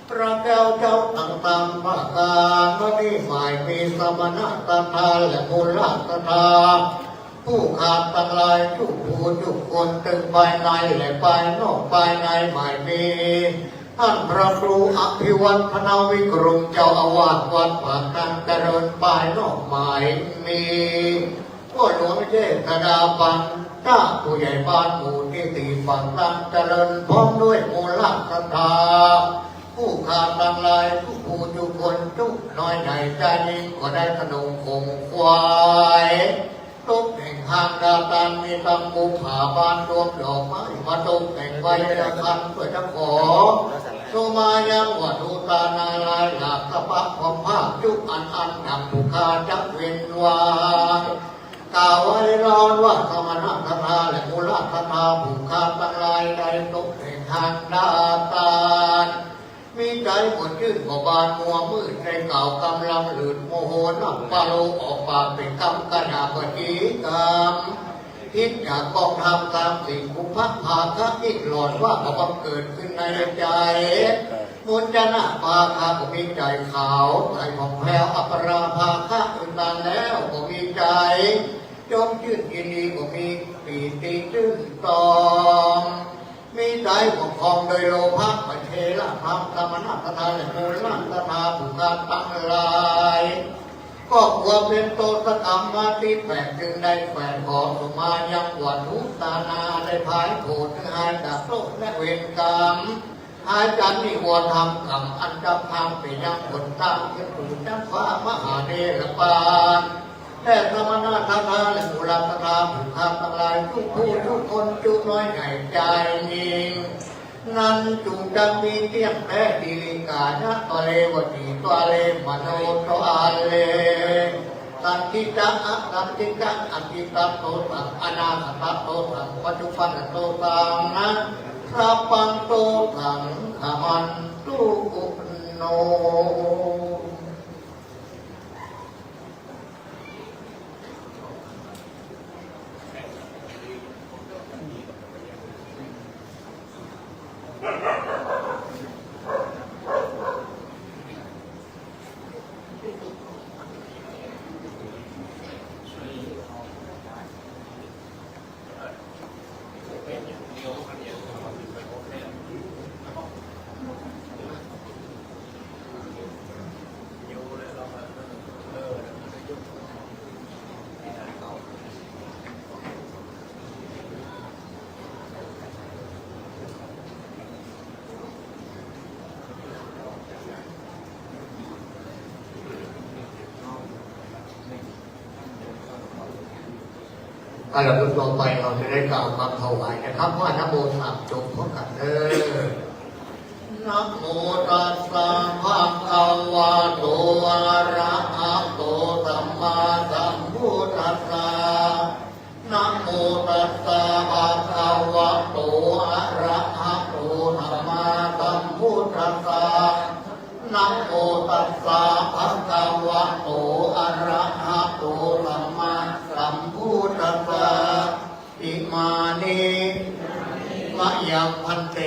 พระแก้วเจ้าต่างๆพระการมณีหมายมีสมณะตถาและมูลตถาผู้ขาดทั้งหลายทุกผู้ทุกคนตึงภายในและภายนอกภายในหมายมีท่านพระครูอภิวัฒนาวิกรมเจ้าอาวาสวัดปากน้ำเจริญภายนอกหมายมีพ่อหลวงเจษฎาปันถ้าผู้ใหญ่บ้านหมู่ที่ตีฝั่งน้ำเจริญพร้อมด้วยมูลตถาผู้ขาดทั้งหลายทุกผู้ทุกคนทุกน้อยใหญ่ใจยิ่งก็ได้ขนมคงควายตกแต่งห้างดาตันมีตำมุผาบานรวมดอกไม้มาตกแต่งไว้ละคันเพื่อจะขอสุมายังวัตถุตานาลายหลากสะพักความภาคยุคอันนำผู้ขาจักเวียนวายกล่าวไว้ร้อนว่าสมณะทาและมูลตถาผู้ขาทั้งหลาย ดาตาลมีใจหมดชื่นบ่บานมัวมืดใจเก่ากำลังหลุดโมโหนักปาโลออกปากเป็นคำกระดาบดีกรรมคิดอยากบอกทำตามสิ่งกุพักภาคะอีกหลอดว่าบังเกิดขึ้นในใจมุนจนะภาคะก็มีใจขาวใจของแพ้วอัปราภาคะอื่นนานแล้วก็มีใจจมชื่นยินดีก็มีปีติตื้นตองมีใจปกครองโดยโลภะปัจเจละธรรมธรรมนาตถาและมูลนาตถาผู้การตั้งลายก็ควรเป็นโตสกรรมมาที่แปดจึงได้แฝงของสมายังวันุตานาได้พายโผล่หายจากโลกและเวรกรรมหายจากนิวรณ์ธรรมกรรมอันจะพังไปยังผลตั้งขึ้นสู่จักฟ้ามหาเดชปานแต่ธรรมนาตถาและมูลนาตถาผู้การตั้งลายทุกผู้ทุกคนจุน้อยใหญ่ใจนิ่งนั้นจุงจะมีเตี้ยงแท้ดีลิกานะตะเลวตีตะเลมโนตะอาเลตันติจังตันติจังอันติตัโตตังอนาคตโตตังปัจจุบันโตตังนะสัพพังโตตังขมันตุกุโนลำดับต่อไปเราจะได้กล่าวคำถวายนะครับว่านะโมสามจบพร้อมกันนะโมตัสสะภะคะวะโตอะระหะโตสัมมาสัมพุทธัสสะนะโมตัสสะภะคะวะโตอะระหะโตสัมมาสัมพุทธัสสะนะโมตัสสะภะคะวะโตอะระหะโตสัมมาสัมพุทธัสสะอิมานิมะยังพันเต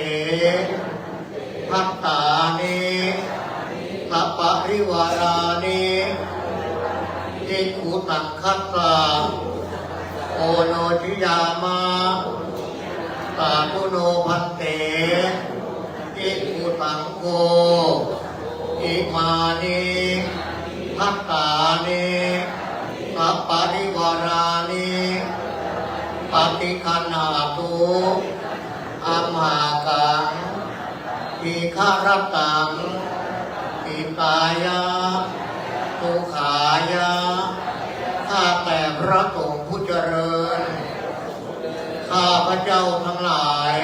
พัตตานิสัพปะริวารานิอิขุตังคัสสะโอโนทิยามาตาตุโนพันเตอิขุตังโกอิมานิพัตตานิสัพปะริวารานิปฏิคันหาตุอัมหากังอิคารตังอิตายะทุขายะข้าแต่พระสงฆ์ผู้เจริญข้าพระเจ้าทั้งหลาย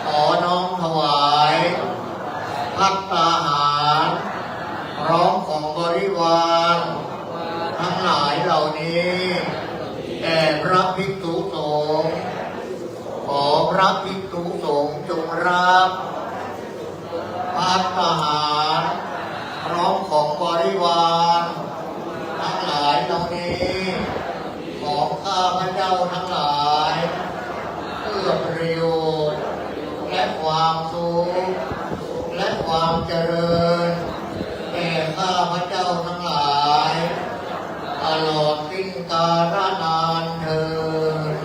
ขอน้อมถวายภัตตาหารพร้อมของบริวารทั้งหลายเหล่านี้แด่พระภิกษุสงฆ์ขอพระภิกษุสงฆ์จงรับภัตตาหารพร้อมของบริวารทั้งหลายเหล่านี้ของข้าพระเจ้าทั้งหลายเพื่อประโยชน์และความสุขและความเจริญแก่ข้าพระเจ้าทั้งหลายตลอดสิ้นกาลนานเถิด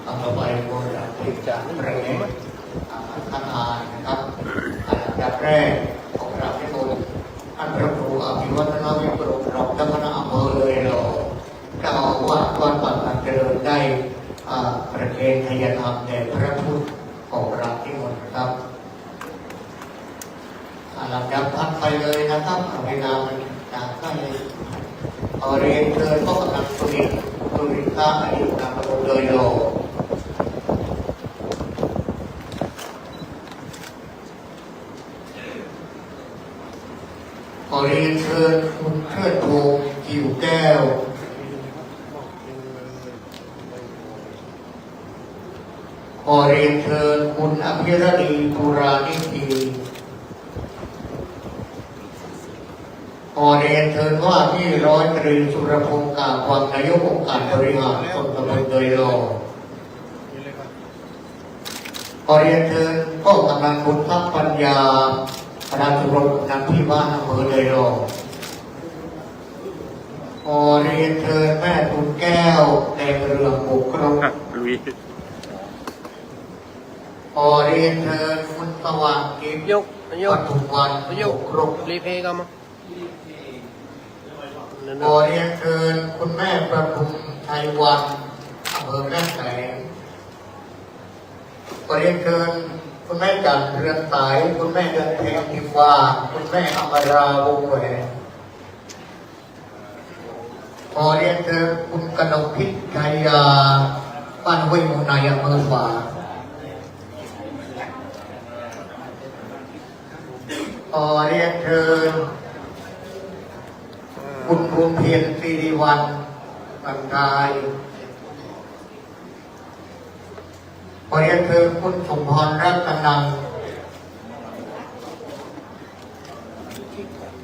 ต่อไปโบราณที่จะประเคนทางานนะครับอันดับแรกของเราที่บนอันพระครูอภิวัฒนาวิปโรเราเจ้าคณะอำเภอเลยเราเจ้าอาวาสวัดป่าสันเจริญได้ประเคนทายธรรมแด่พระพุทธของเราที่บนนะครับลำดับทัดไปเลยนะครับเวลามันจากใกล้เรียนเชิญพบกับนักสุรินทร์ ตุริกาอายุนามโดยโลขอเรียนเชิญคุณเชิดพงษ์กิ่วแก้วขอเรียนเชิญคุณอภิรดีปุรานิธีขอเรียนเชิญว่าที่ร้อยตรีสุรพงษ์กาความนายกองค์การบริหารส่วนตำบลโดยรอบขอเรียนเชิญพ่อกำนันบุญทัพปัญญาประธานชมรมนำที่บ้านอำเภอโดยรอบขอเรียนเชิญแม่ทุนแก้วในเรือปกครองขอเรียนเชิญคุณสว่างกิจปทุมวันปกครองรีเพย์กันมั้ง ขอเรียนเชิญคุณแม่ประทุมชัยวันอำเภอแม่แสงขอเรียนเชิญคุณแม่จันเรือนสายคุณแม่เดือนเพ็ญทิวาคุณแม่อมราวงแหวนขอเรียนเชิญคุณกนกพิษชัยยาบ้านห้วยมูลนายอำเภอฝางขอเรียนเชิญคุณภูมิเพียรสิริวัลย์บรรทายขอเรียนเชิญคุณสมพรรัตนัง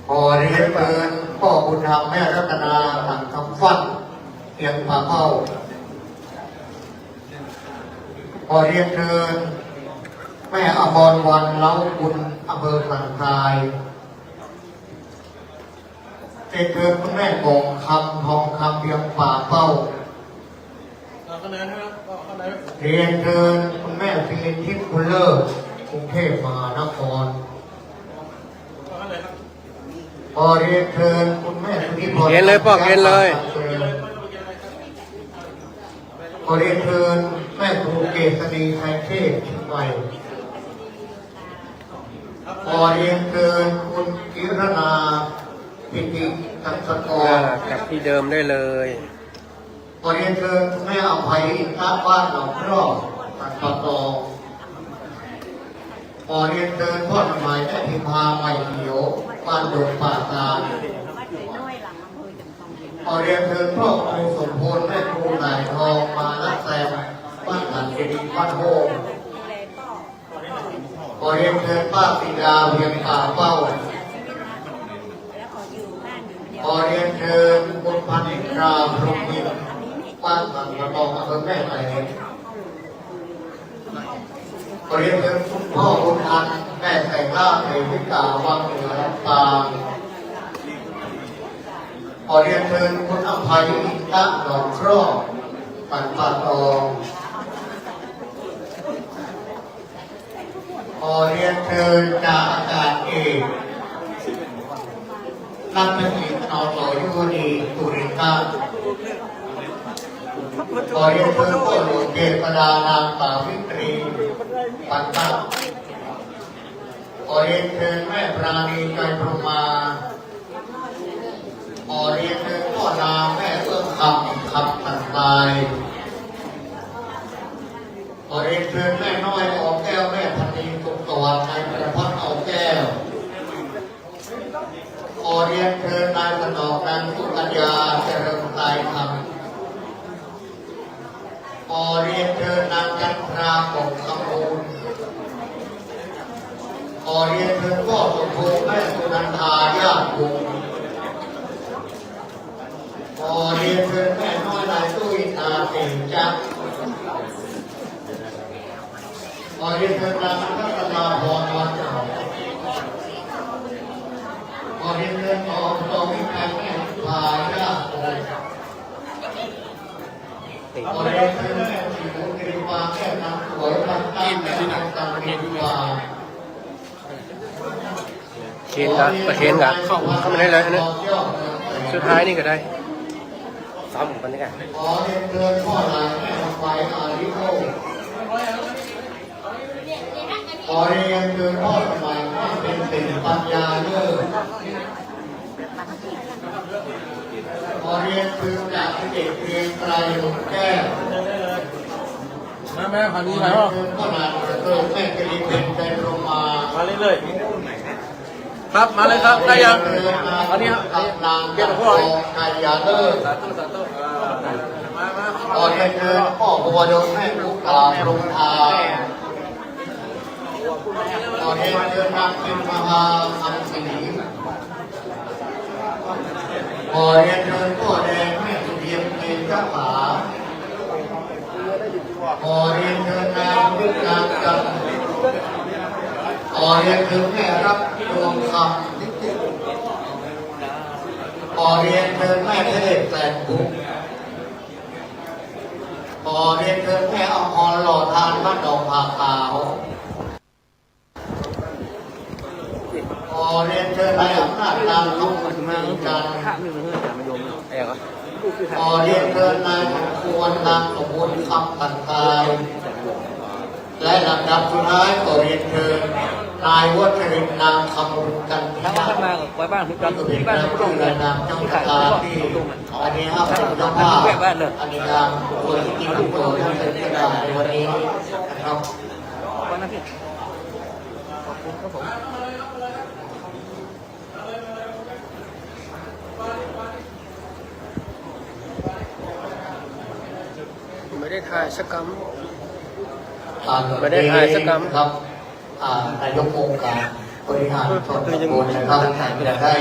ขอเรียนเชิญพ่อบุญธรรมแม่รัตนาสั่งคำฟันเพียงผาเป้าขอเรียนเชิญแม่อมรวันเล้าบุญอำเภอสันทรายเชิญคุณแม่กองคำทองคำเพียงป่าเป้าเรียนเชิญคุณแม่ฟิลินทิพย์คุณเลิศกรุงเทพมหานครขอเรียนเชิญคุณแม่สุธิพรเขียนเลยพ่อเขียนเลยขอเรียนเชิญแม่ครูเกษณีไทยเทพเชียงใหม่ขอเรียนเชิญคุณกิรณาพิธีทัศกรกลับที่เดิมได้เลยขอเรียนเชิญแม่อภัยอินทราบ้านหนองครอบตัดปะตองขอเรียนเชิญพ่อสมัยแม่พิพาใหม่เขียวบ้านดงป่าตาขอเรียนเชิญพ่อครูสมพลแม่ครูนายทองมาลักแซมบ้านหลังเจดีย์บ้านโฮมขอเรียนเชิญป้าปิดาเพียงป่าเป้าขอเรียนเชิญคุณพันธุ์ราพรหมินทร์บ้านสันกระตองอำเภอแม่ไม้ขอเรียนเชิญคุณพ่อคุณอันแม่แสงล่าเอวิกาวังเหนือลำปางขอเรียนเชิญคุณอภัยอินทะหนองครอบปันป่าตองขอเรียนเชิญจ่าอากาศเอกนักบัญชีนอสยุวดีตุริกาขอเรียนเชิญพ่อหลวงเทพดานางสาวิตรีปัตตาขอเรียนเชิญแม่ปราณีใจพรหมาขอเรียนเชิญพ่อนางแม่เอื้อคำตัดตายขอเรียนเชิญแม่น้อยออกแก้วแม่พันธีสุขสวัสดิ์นายประพัฒน์ออกแก้วขอเรียนเชิญนายสนองนางสุกัญญาเจริญใจธรรมขอเรียนเชิญนางจันทราของขมูลขอเรียนเชิญพ่อสมพงษ์แม่สุนันทาญาติวงศ์ขอเรียนเชิญแม่น้อยนายตุ้ยนาเก่งจักขอเรียนเชิญนางรัตนาพรวันเจ้าขอเรียนเชิญพ่อตองวิชัยแม่พายาโกขอเรียนเชิญแม่สิวกิริวาแม่นางสวยรัตน์แม่นางตังกิริวาเขียนกันประเคนกันเข้ามาได้เลยนะสุดท้ายนี่ก็ได้ซ้ำกันนี่กันขอเรียนเชิญพ่อหลานแม่ไฟอาริโกขอเรียนเชิญพ่อสมัยแม่เป็นปัญญาเลิศขอ เรียนคือจากเด็กเรียนไกลหลงแก้ว แม่ผ่านนี้แล้ว ขนาดแม่กรีเป็นใจลงมา มาเรื่อยๆครับมาเลยครับได้ยังอันนี้ นาง เกี่ยวกับพวก นายยาเลิศ สาธุมา ตอนเดินพ่อบัวดงแม่ลูกตาลงทาตอนเดินนางเป็นมหาอันศรีพอเดินพ่อแดงแม่สุเทียมเป็นเจ้าขาพอเดินนางยุทธนางจันพอเดินแม่รับดวงคำพอเดินแม่เทพแปดบุกพอเดินแม่อมรหล่อทานบ้านดอกผาขาวพอเดินในอำนาจการลุกมีการพอเดินในควรนางสมบูรณ์คำตัดกายและลำดับสุดท้ายก็เรียนเชิญนายวัชรินทร์นางคำรุนกันที่บ้านมาไว้บ้านทุกการที่บ้านทุกโรงเรียนนางเจ้าตาที่อันนี้ครับเป็นเจ้าภาพอันนี้นางคนที่กินลูกโตที่เป็นเจ้าภาพในวันนี้นะครับไม่ได้ถ่ายสักคำ ไม่ได้ถ่ายสักคำครับนายกองค์การบริหารส่วนตำบลนะครับจะได้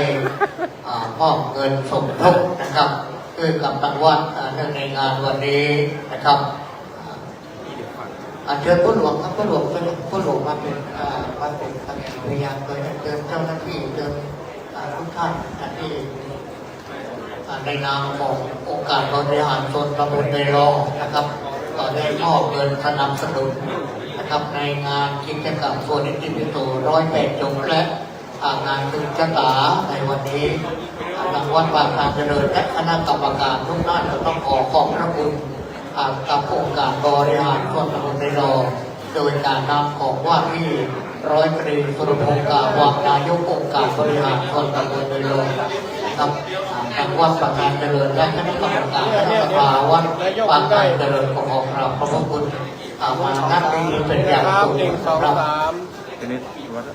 มอบเงินสมทบนะครับคือกับรางวัลเนื่องในงานวันนี้นะครับเชิญผู้หลวงครับผู้หลวงมาเป็นพยานโดยเชิญเจ้าหน้าที่เชิญทุกท่านที่ในนามขององค์การบริหารส่วนตำบลในรองนะครับก็ได้มอบเงินสนับสนุนนะครับในงานกิจกรรมโซนิติพิโต108จงและงานคืนชะตาในวันนี้ทางวัดบางการเจริญและคณะกรรมการทุกท่านจะต้องขอบพระคุณกับองค์การบริหารส่วนตำบลในรองโดยการนำของว่าที่ร้อยตรีสุรพงศ์กาวังนายกองค์การบริหารส่วนตำบลในรองครับทางวัดบางการเจริญและคณะกรรมการคณะสภาวัดบางการเจริญของเราพระพุทธมานัดนี้เป็นอย่างสูงครับทีนี้วัด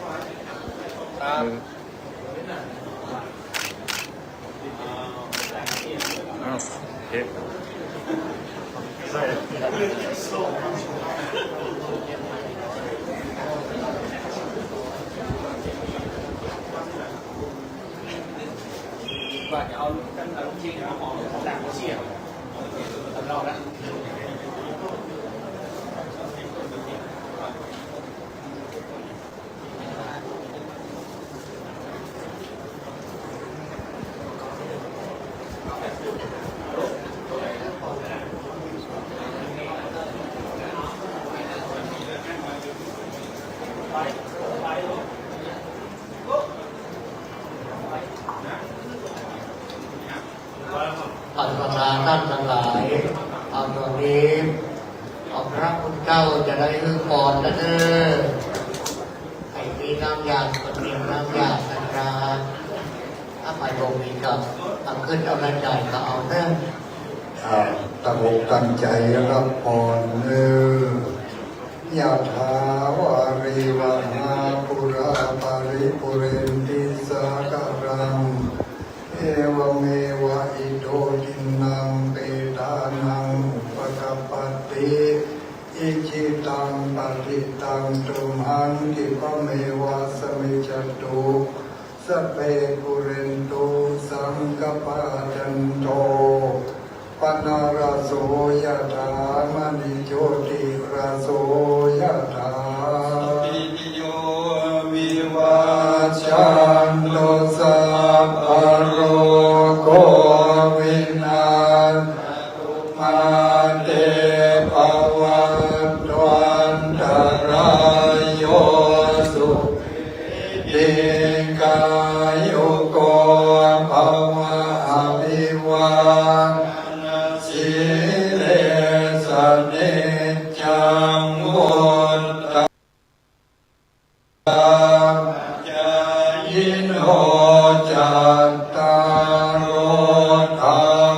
ว่าจะเอาลูกชิ้นเอาของต่างประเทศเราละ ปัจจุบันท่านทั้งหลายเอาตอนนี้เอาพระคุณเจ้าจะได้ฮือพรนะเด้อให้มีน้ำยาปฏิบัติน้ำยาสัญญาถ้าไปลงมีกับทำขึ้นเอาในใจก็เอาเด้อ ตั้งอกตั้งใจรับพรยะถาวาริวหาปุราปาริปุเรนติสาการังเอวเมวะอิโตทินังเปตานังอุปกัปปติอิจิตังปฏิตังตุมหังกิปะเมวะสมิจจตุสัพเพปุเรนตุสังกปาจันโทปนาราโสยถามณิโชติราโสยถา ปิโยวิวัช ชันโตสัพพะโรโควินาศมาเตภวัตวันตรายโยสุติกายุโกภวะอภิวาสิเลสเนจังวุฒาญายิโนจัตตารโอธรร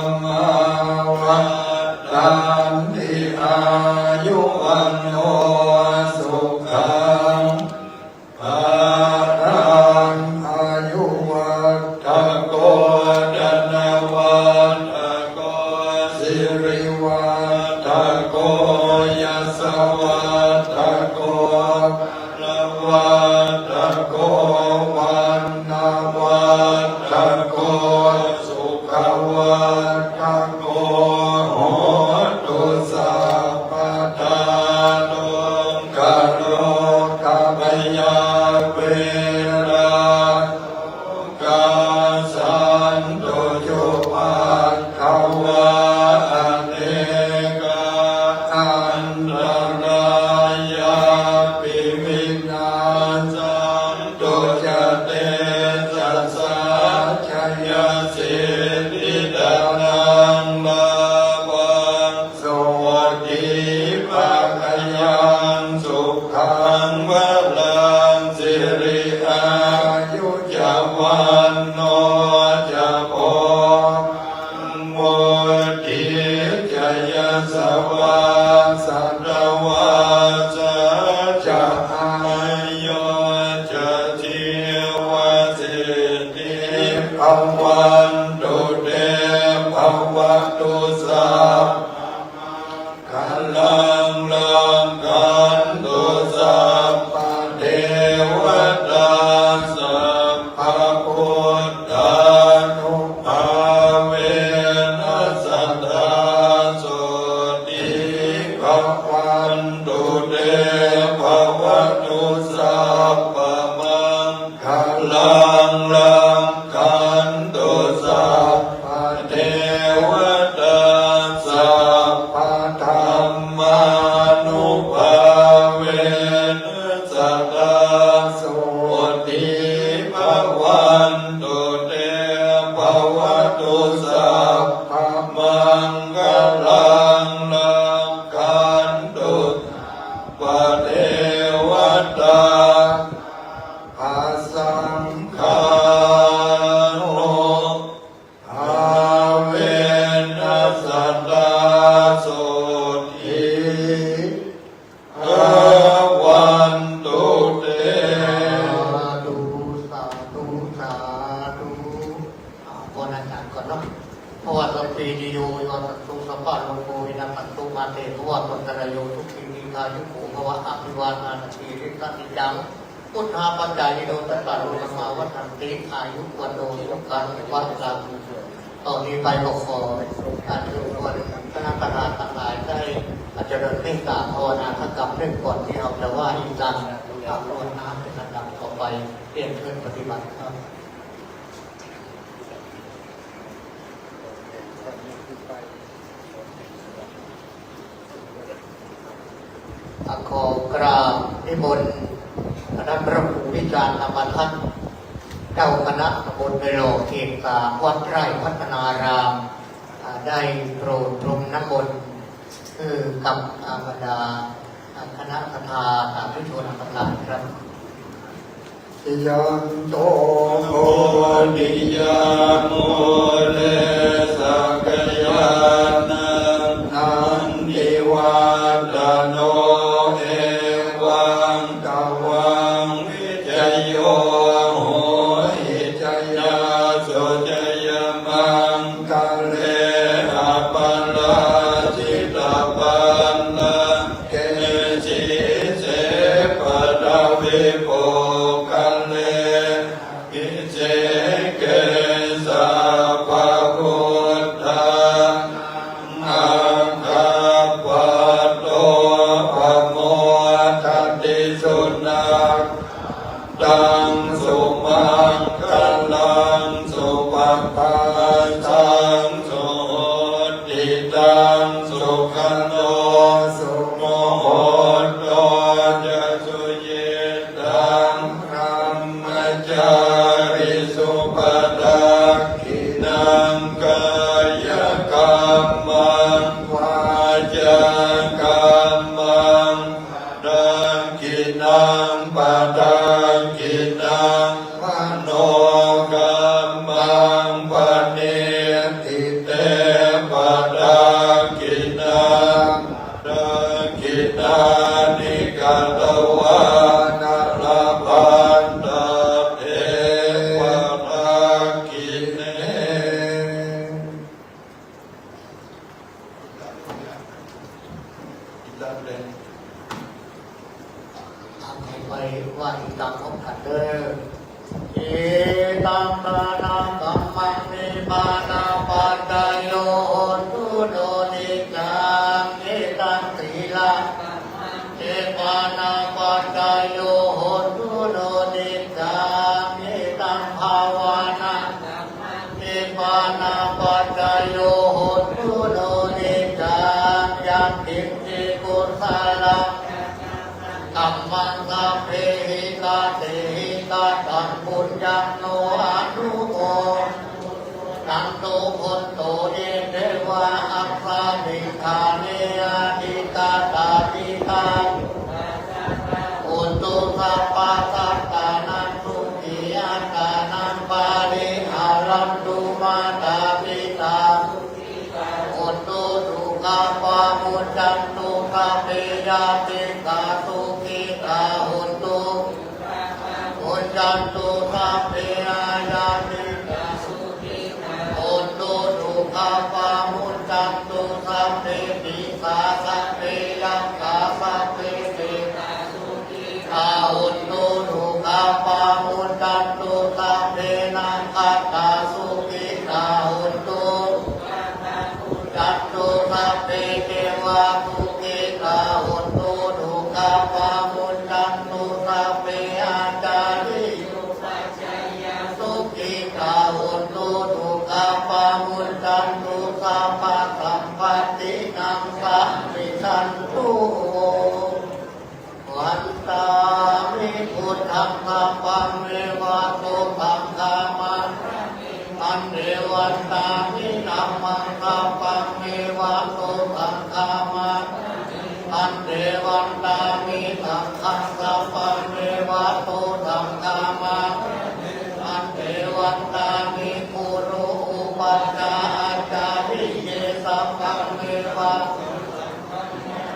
นตุเตภวตุสัพพมังคลังลังคันตุสัพพเทวตาสัพพธรรมานุภาเวนัสตาโสติภวันตุเตภวตุสัพพมังคลังลังคันตุปะเทวตาอาสังฆานุอาเวนัสตาโสติภวันตุเต สาธุสาธุสาธุก่อนอาจารย์ก่อนเนาะเพราะว่าตอนปีดีโยยอดสัตตุสัพพะโลโกวินาสัตตุมาเตภวะตนตระโยทุกขิวิกายุโขภวะอภิวาทานาทีริสันติจังพุทธาปัจจายโดตัสสะโลกมาวัฏันติอายุวันโดสุขังวัฏลังตอนนี้ไปบอกขอการทุกคนคณะประธานทั้งหลายได้อาจจะเดินเมตตาภาวนาทักกับเรื่องก่อนที่เราจะว่าอีกดังตามรวนน้ำเป็นระดับต่อไปเปลี่ยนเครื่องปฏิบัติครับขอกราบนิมนต์คณะพระครูวิจารณ์ธรรมทัศน์เจ้าคณะตำบลเวโลเขตสามวัดไร่พัฒนารามได้โปรดพรมน้ำมนต์คือกับบรรดาคณะทาสาธุชนทั้งหลายครับ ยันโตโม นิยาโมเลสักยานันนันทิวาตโนเอวังกวังวิจโยโหหิจยาสุจยมังกะเลอะปัลลาจิตาปันละเกจิเสปะดาวิโภกัลเลอิเจเกสะภะพุทธานังคาปะโตภะโมทัตติสุนัขตังสุมังคลังสุปปัสสังสุติตังสุขันโตสุโมโหโตจะสุเยตังพระมจาริสุปดักขินังกายกรรมังวาจากรรมังดังกินังปะดังกินังมโนกรรมังปะเนติเตปะดังกินังดังกินานิกาตวานาลาภันตาเทวรากิเน ทำให้ไปว่าอีกตามพบกันเด้อเอตัมปะนากัมมังนิปานาปัจจโยโหตุโดนิจังเอตังสีลังเอปานาปัจจโยโหตุโดนิจังเอตังภาวนาเอปานาปัจจโยโหตุโดนิจังยัมปิติกุศลกัมมังสัพเพหิกาเตหิกาตังปุญญังโนอนุโมตังโตพุทโตเอเทวะอัปปามิธาเนอาทิกาตาติตาอุตุสัพพะสัตตานันทุติยาตานันปาริหารันตุมาตาปิตาอุตุทุกขปามุจจันตุขเปยาติกาตุกิตาหุตุมุจจันตุขเปยายาติกาสุขิอุตุทุกขปามุจจันตุสัพเพปิสาสัพเพยักขาสัพเพเตกาสุขิตาหุตุทุกขปามุจจันตุสัพเพนังคัตตาสุขิตาหุตุจัตตุสัพเพเทวะภูเกตาหุตุ วันตามิสังฆังสัพพังเทวะโตสังฆามาอันเทวันตามิปุโรอุปัชฌาย์อาจาริเยสัพพังเทวะ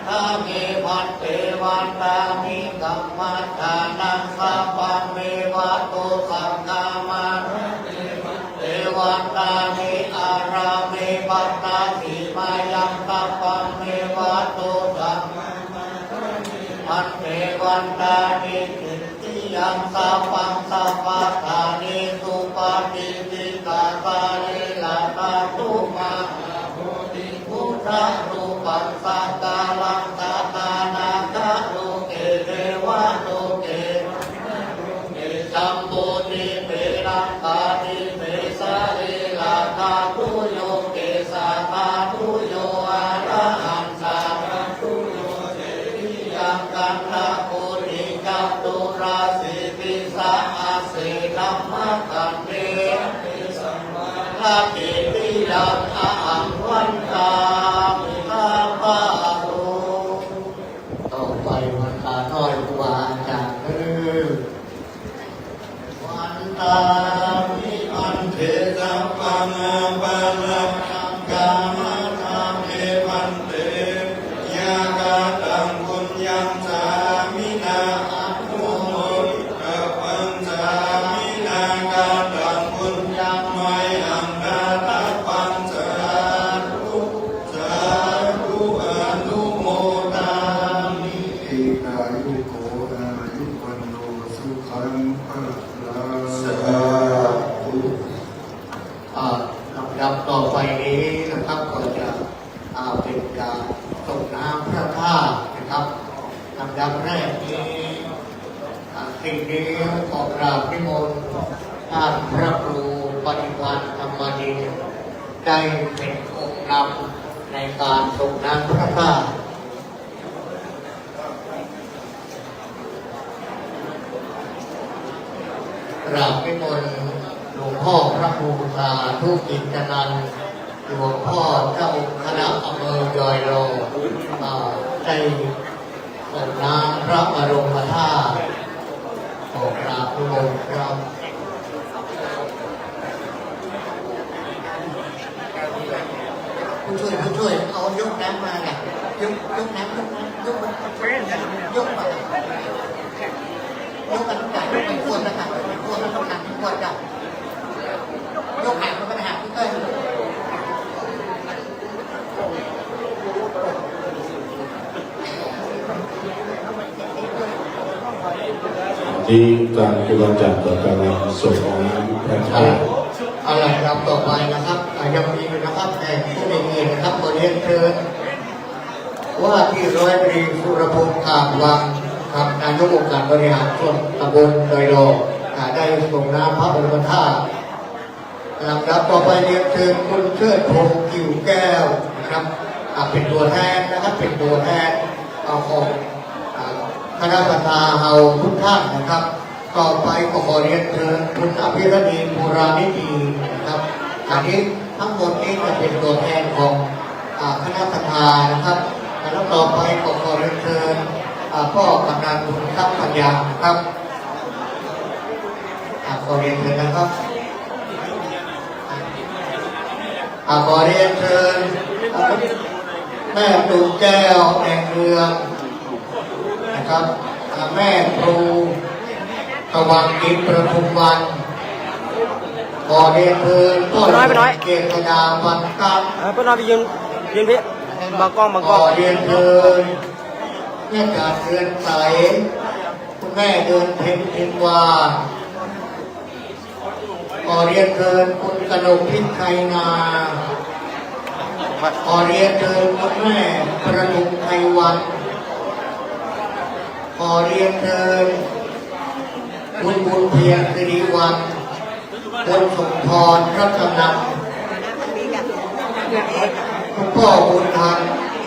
ถ้ามีพันเทวันตามิกัมมัฏฐานังสัพพังเทวะโตสังฆามาเทวันตามิอารามิปัตตาติมายังสัพพังเทวะโตสังฆาอันเทวันตานิสิทธิยังสัพพังสัพพะทานิสุปฏิปิกาตาลิลาตาตุมาพุทธรูปัสสะกาลังตาตานาคาโลเกเทวะโลเกสัมปุติเปรังกาติเปสาลิลาตาตุโยเกสาตาตุโยอะระหังสาตุโยเจริยังกันตะโกริจัตตุราสิปิสาอาเสนัมมะกันเตลากิติยังอาหังวันตามิตาปะโตต่อไปวันตาน้อยครูบาอาจารย์วันตามิอันเทสัพพังปะนังกามะธรรมเอวันเตยากาตังบุญยังสามินาอัตโมกัปปัญจามินากาตังบุญยังไมอังนาตัปปัญจารุสาธุอนุโมทามิ เอกายุโกอายุวันโนสุขังพลัง สาธุ ลำดับต่อไปนี้นะครับก็จะเป็นการส่งน้ำพระธาตุนะครับลำดับแรกนี้สิ่งนี้ขอกราบนิมนต์ท่านพระครูปฏิพันธ์ธรรมดินได้เป็นองค์นำในการส่งน้ำพระธาตุกราบนิมนต์หลวงพ่อพระครูสาธุกิจนันท์หลวงพ่อเจ้าคณะอำเภอยอยโลได้ส่งน้ำพระบรมธาตุขอกราบนิมนต์ครับผู้ช่วยเอายกน้ำมาเนี่ยยกน้ำยกมายกกันทุกอย่างไม่ควรนะคะไม่ควรนะต้องหักไม่ควรจับยกหางมันเป็นหักที่เต้ย ที่การกุลจักรกำลังส่งน้ำพระธาตุ อะไรครับต่อไปนะครับยังมีนะครับแต่ผู้ไม่มีนะครับขอเรียนเชิญว่าที่ร้อยตรีสุรพงษ์ขาดวังครับนายกองค์การบริหารส่วนตำบลดอยโลได้ส่งน้ำพระบรมธาตุลำดับต่อไปเรียนเชิญคุณเชิดพงษ์กิ่วแก้วนะครับเป็นตัวแทนนะครับเป็นตัวแทนของคณะสัตยาเฮาทุกท่านนะครับต่อไปก็ขอเรียนเชิญคุณอภิรดีภูรานิดีนะครับอันนี้ทั้งหมดนี้จะเป็นตัวแทนของคณะสัตยานะครับแล้วต่อไปก็ขอเรียนเชิญพ่อกำนันคุณทรัพย์ปัญญาครับขอเรียนเชิญนะครับขอเรียนเชิญแม่ตูแก้วแห่งเรืองนะครับแม่ครูตะวันกิจประทุมวันขอเรียนเชิญพ่อเกษดาวันกันป้าน้อยไปยืนพี่บางกล้องขอเรียนเชิญแม่การเรือนใสคุณแม่เดินเพ็ญทินวาขอเรียนเชิญคุณกนกพิไทยนาขอเรียนเชิญคุณแม่ประดุมไทยวันขอเรียนเชิญคุณบุญเพียรสิริวัฒน์คุณสมพรรัตนคุณพ่อบุญทัน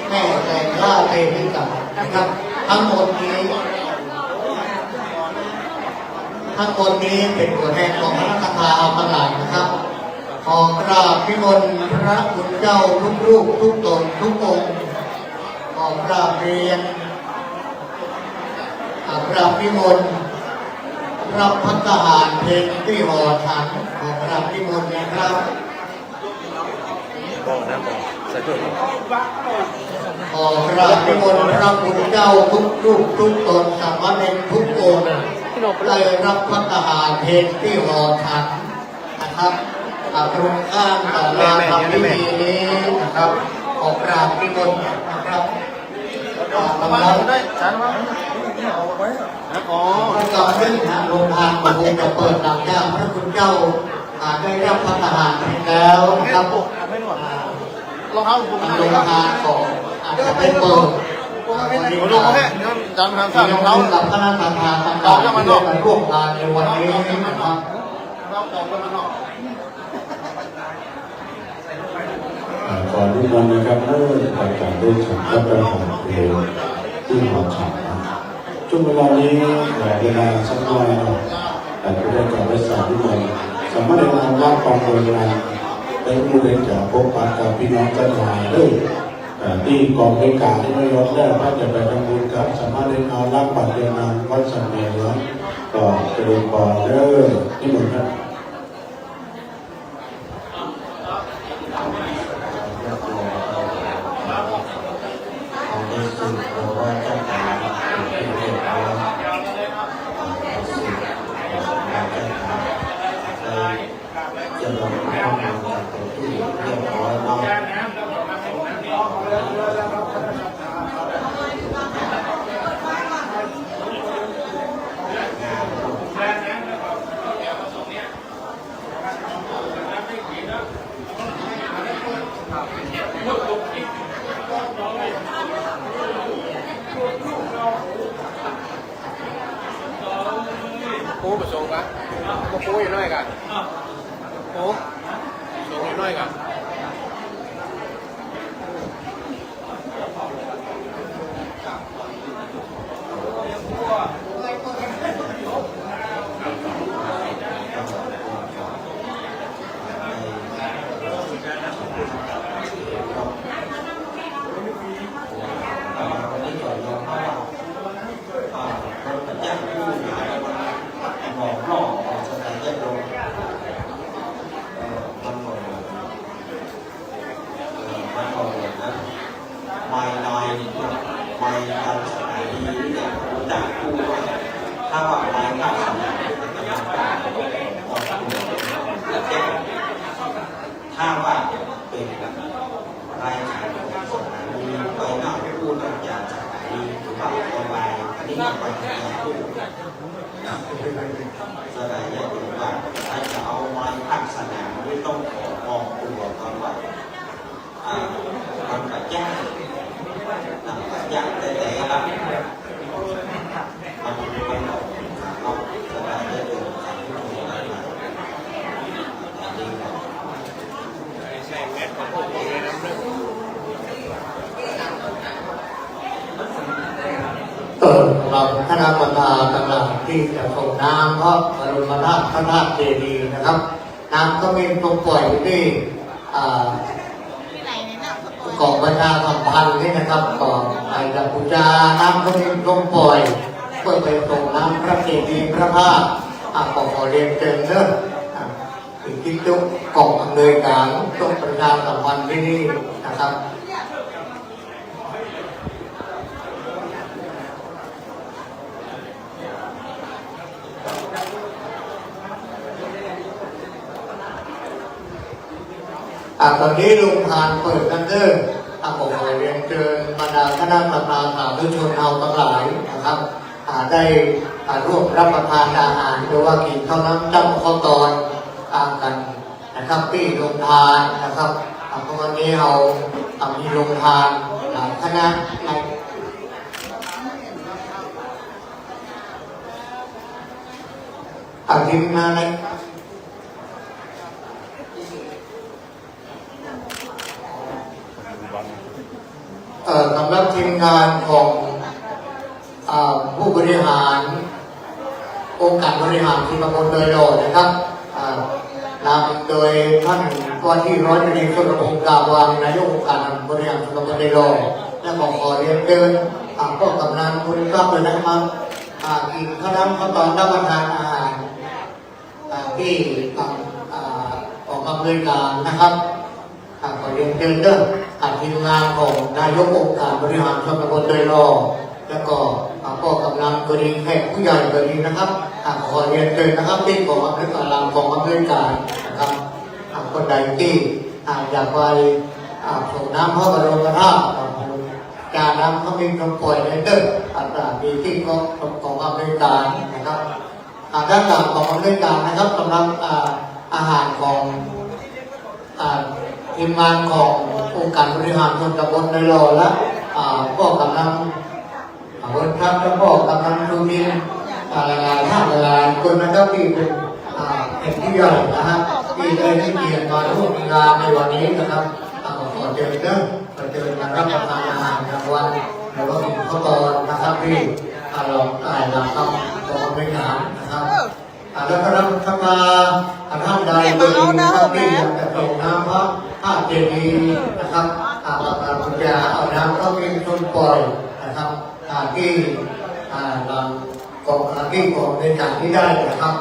แม่แต่งล่าเตมิกานะครับทั้งหมดนี้เป็นตัวแทนของพระคาถาทั้งหลายนะครับขอกราบนิมนต์พระคุณเจ้าทุกรูปทุกตนทุกองค์ขอกราบเรียน รับนิมนต์รับพัฒหารเพลงที่ห่อฉันของรับนิมนต์นะครับ บอกนะบอกสะดุด ขอพระนิมนต์พระพุทธเจ้าทุกรูปทุกตนสามเณรทุกองค์ได้รับพระทหารเพลที่ห่อฉันนะครับตรงข้ามต่อมาทำพิธีนี้นะครับขอกราบนิมนต์นะครับกำลังได้ฉันว่าประกอบขึ้นทางโรงทานประคงจะเปิดหลังจากพระคุณเจ้าได้รับพระทหารแล้วนะครับรองเท้าผมโรงทานของจะไม่เปิดลงมาแค่จำทางสร้างรองเท้ากับคณะทำงานต่างๆที่ได้มาร่วมงานในวันนี้นะครับขอทุกคนนะครับเริ่มจากด้วยฉันรับประทานเพลงที่หอฉันช่วงเวลานี้เวลาสักหน่อยแต่ก็ได้การได้สอนทุกคนสามารถเรียนรู้ว่าความโบราณได้รู้เรียนจากพบปะกับพี่น้องกันหลายเลยที่กองบริการที่ไม่ยอมได้ถ้าจะไปทำบุญครับสามารถเรียนเอารับบัตรเดินทางวัดสัมเมลแล้วก็จะเดินก่อนเด้อที่หมดครับโอ้ประสงค์กันโอ้อยู่น้อยกันโอ้ประสงค์อยู่น้อยกันถ้าว่าไม้ข้าวสารถ้าว่าเป็นรายการของสถานีไปหน้าพูดจากสถานีหรือว่าตัวใบอันนี้ไปทำงานพูดแสดงอย่างอื่นว่าถ้าจะเอาไม้ข้างสนามไม่ต้องขอออกตัวก่อนว่ามันกระยากยากแต่ละเราคณะประธานต่างๆที่จะส่งน้ำเพราะบรมธาตุพระธาตุเจดีย์นะครับน้ำก็มีตรงปล่อยที่กองประชาสัมพันธ์นี่นะครับกองไอ้กัมพูชาน้ำก็มีตรงปล่อยเพื่อไปส่งน้ำพระเจดีย์พระธาตุขอเรียนเชิญเด้อถึงที่จุกกองอำนวยการตรงประชาสัมพันธ์ที่นี่นะครับตอนนี้โรงทานเปิดกันเด้อผมขอเรียนเชิญบรรดาคณะประธานสาธุชนเอาทั้งหลายนะครับได้ร่วมรับประทานอาหารหรือว่ากินข้าวน้ำจ้ำข้าวตอนกันนะครับที่โรงทานนะครับเพราะวันนี้เรามีโรงทานคณะทีมงานเลยสำหรับทีมงานของผู้บริหารองค์การบริหารส่วนตำบลโดยรอบนะครับนำโดยท่านว่าที่ร้อยตรีสุรพงศ์กาวางนายกองค์การบริหารส่วนตำบลโดยรอบและขอเรียนเชิญพ่อกำนันผู้รับเลยนะครับ กินข้าวน้ำข้าวตอนรับประทานอาหารที่ออกมาบริการนะครับขอเรียนเชิญเด้อทีมงานของนายกองค์การบริหารส่วนตำบลโดยรอบแล้วก็พ่อกำนันก็ดีแขกผู้ใหญ่ก็ดีนะครับขอเรียนเชิญนะครับที่กองอำนวยการของอำนวยการนะครับคนใดที่อยากไปส่งน้ำพระบรมราชการน้ำเขามีคำปล่อยในเด้อมีที่ของอำนวยการนะครับด้านหลังของอำนวยการนะครับสำหรับอาหารของทีมงานขององค์การบริหารส่วนตำบลในรอและพ่อกำนันวันครับและพ่อกำนันดูมินหลายๆท่านหลายๆคนนะครับที่เป็นผู้ใหญ่นะฮะที่ได้ให้เกียรติมาร่วมงานในวันนี้นะครับขอเชิญเด้อขอเชิญมารับประทานอาหารกลางวันหรือว่ากินข้าวตอนนะครับที่เราได้รับคำของบริหารนะครับแล้วก็รับธรรมาท่านใดโดยนะครับที่อยากจะส่งน้ำพระเจดีย์นะครับปัญญาเอาน้ำเข้าไปชนปล่อยนะครับที่หลังของที่ของในการที่ได้นะครับ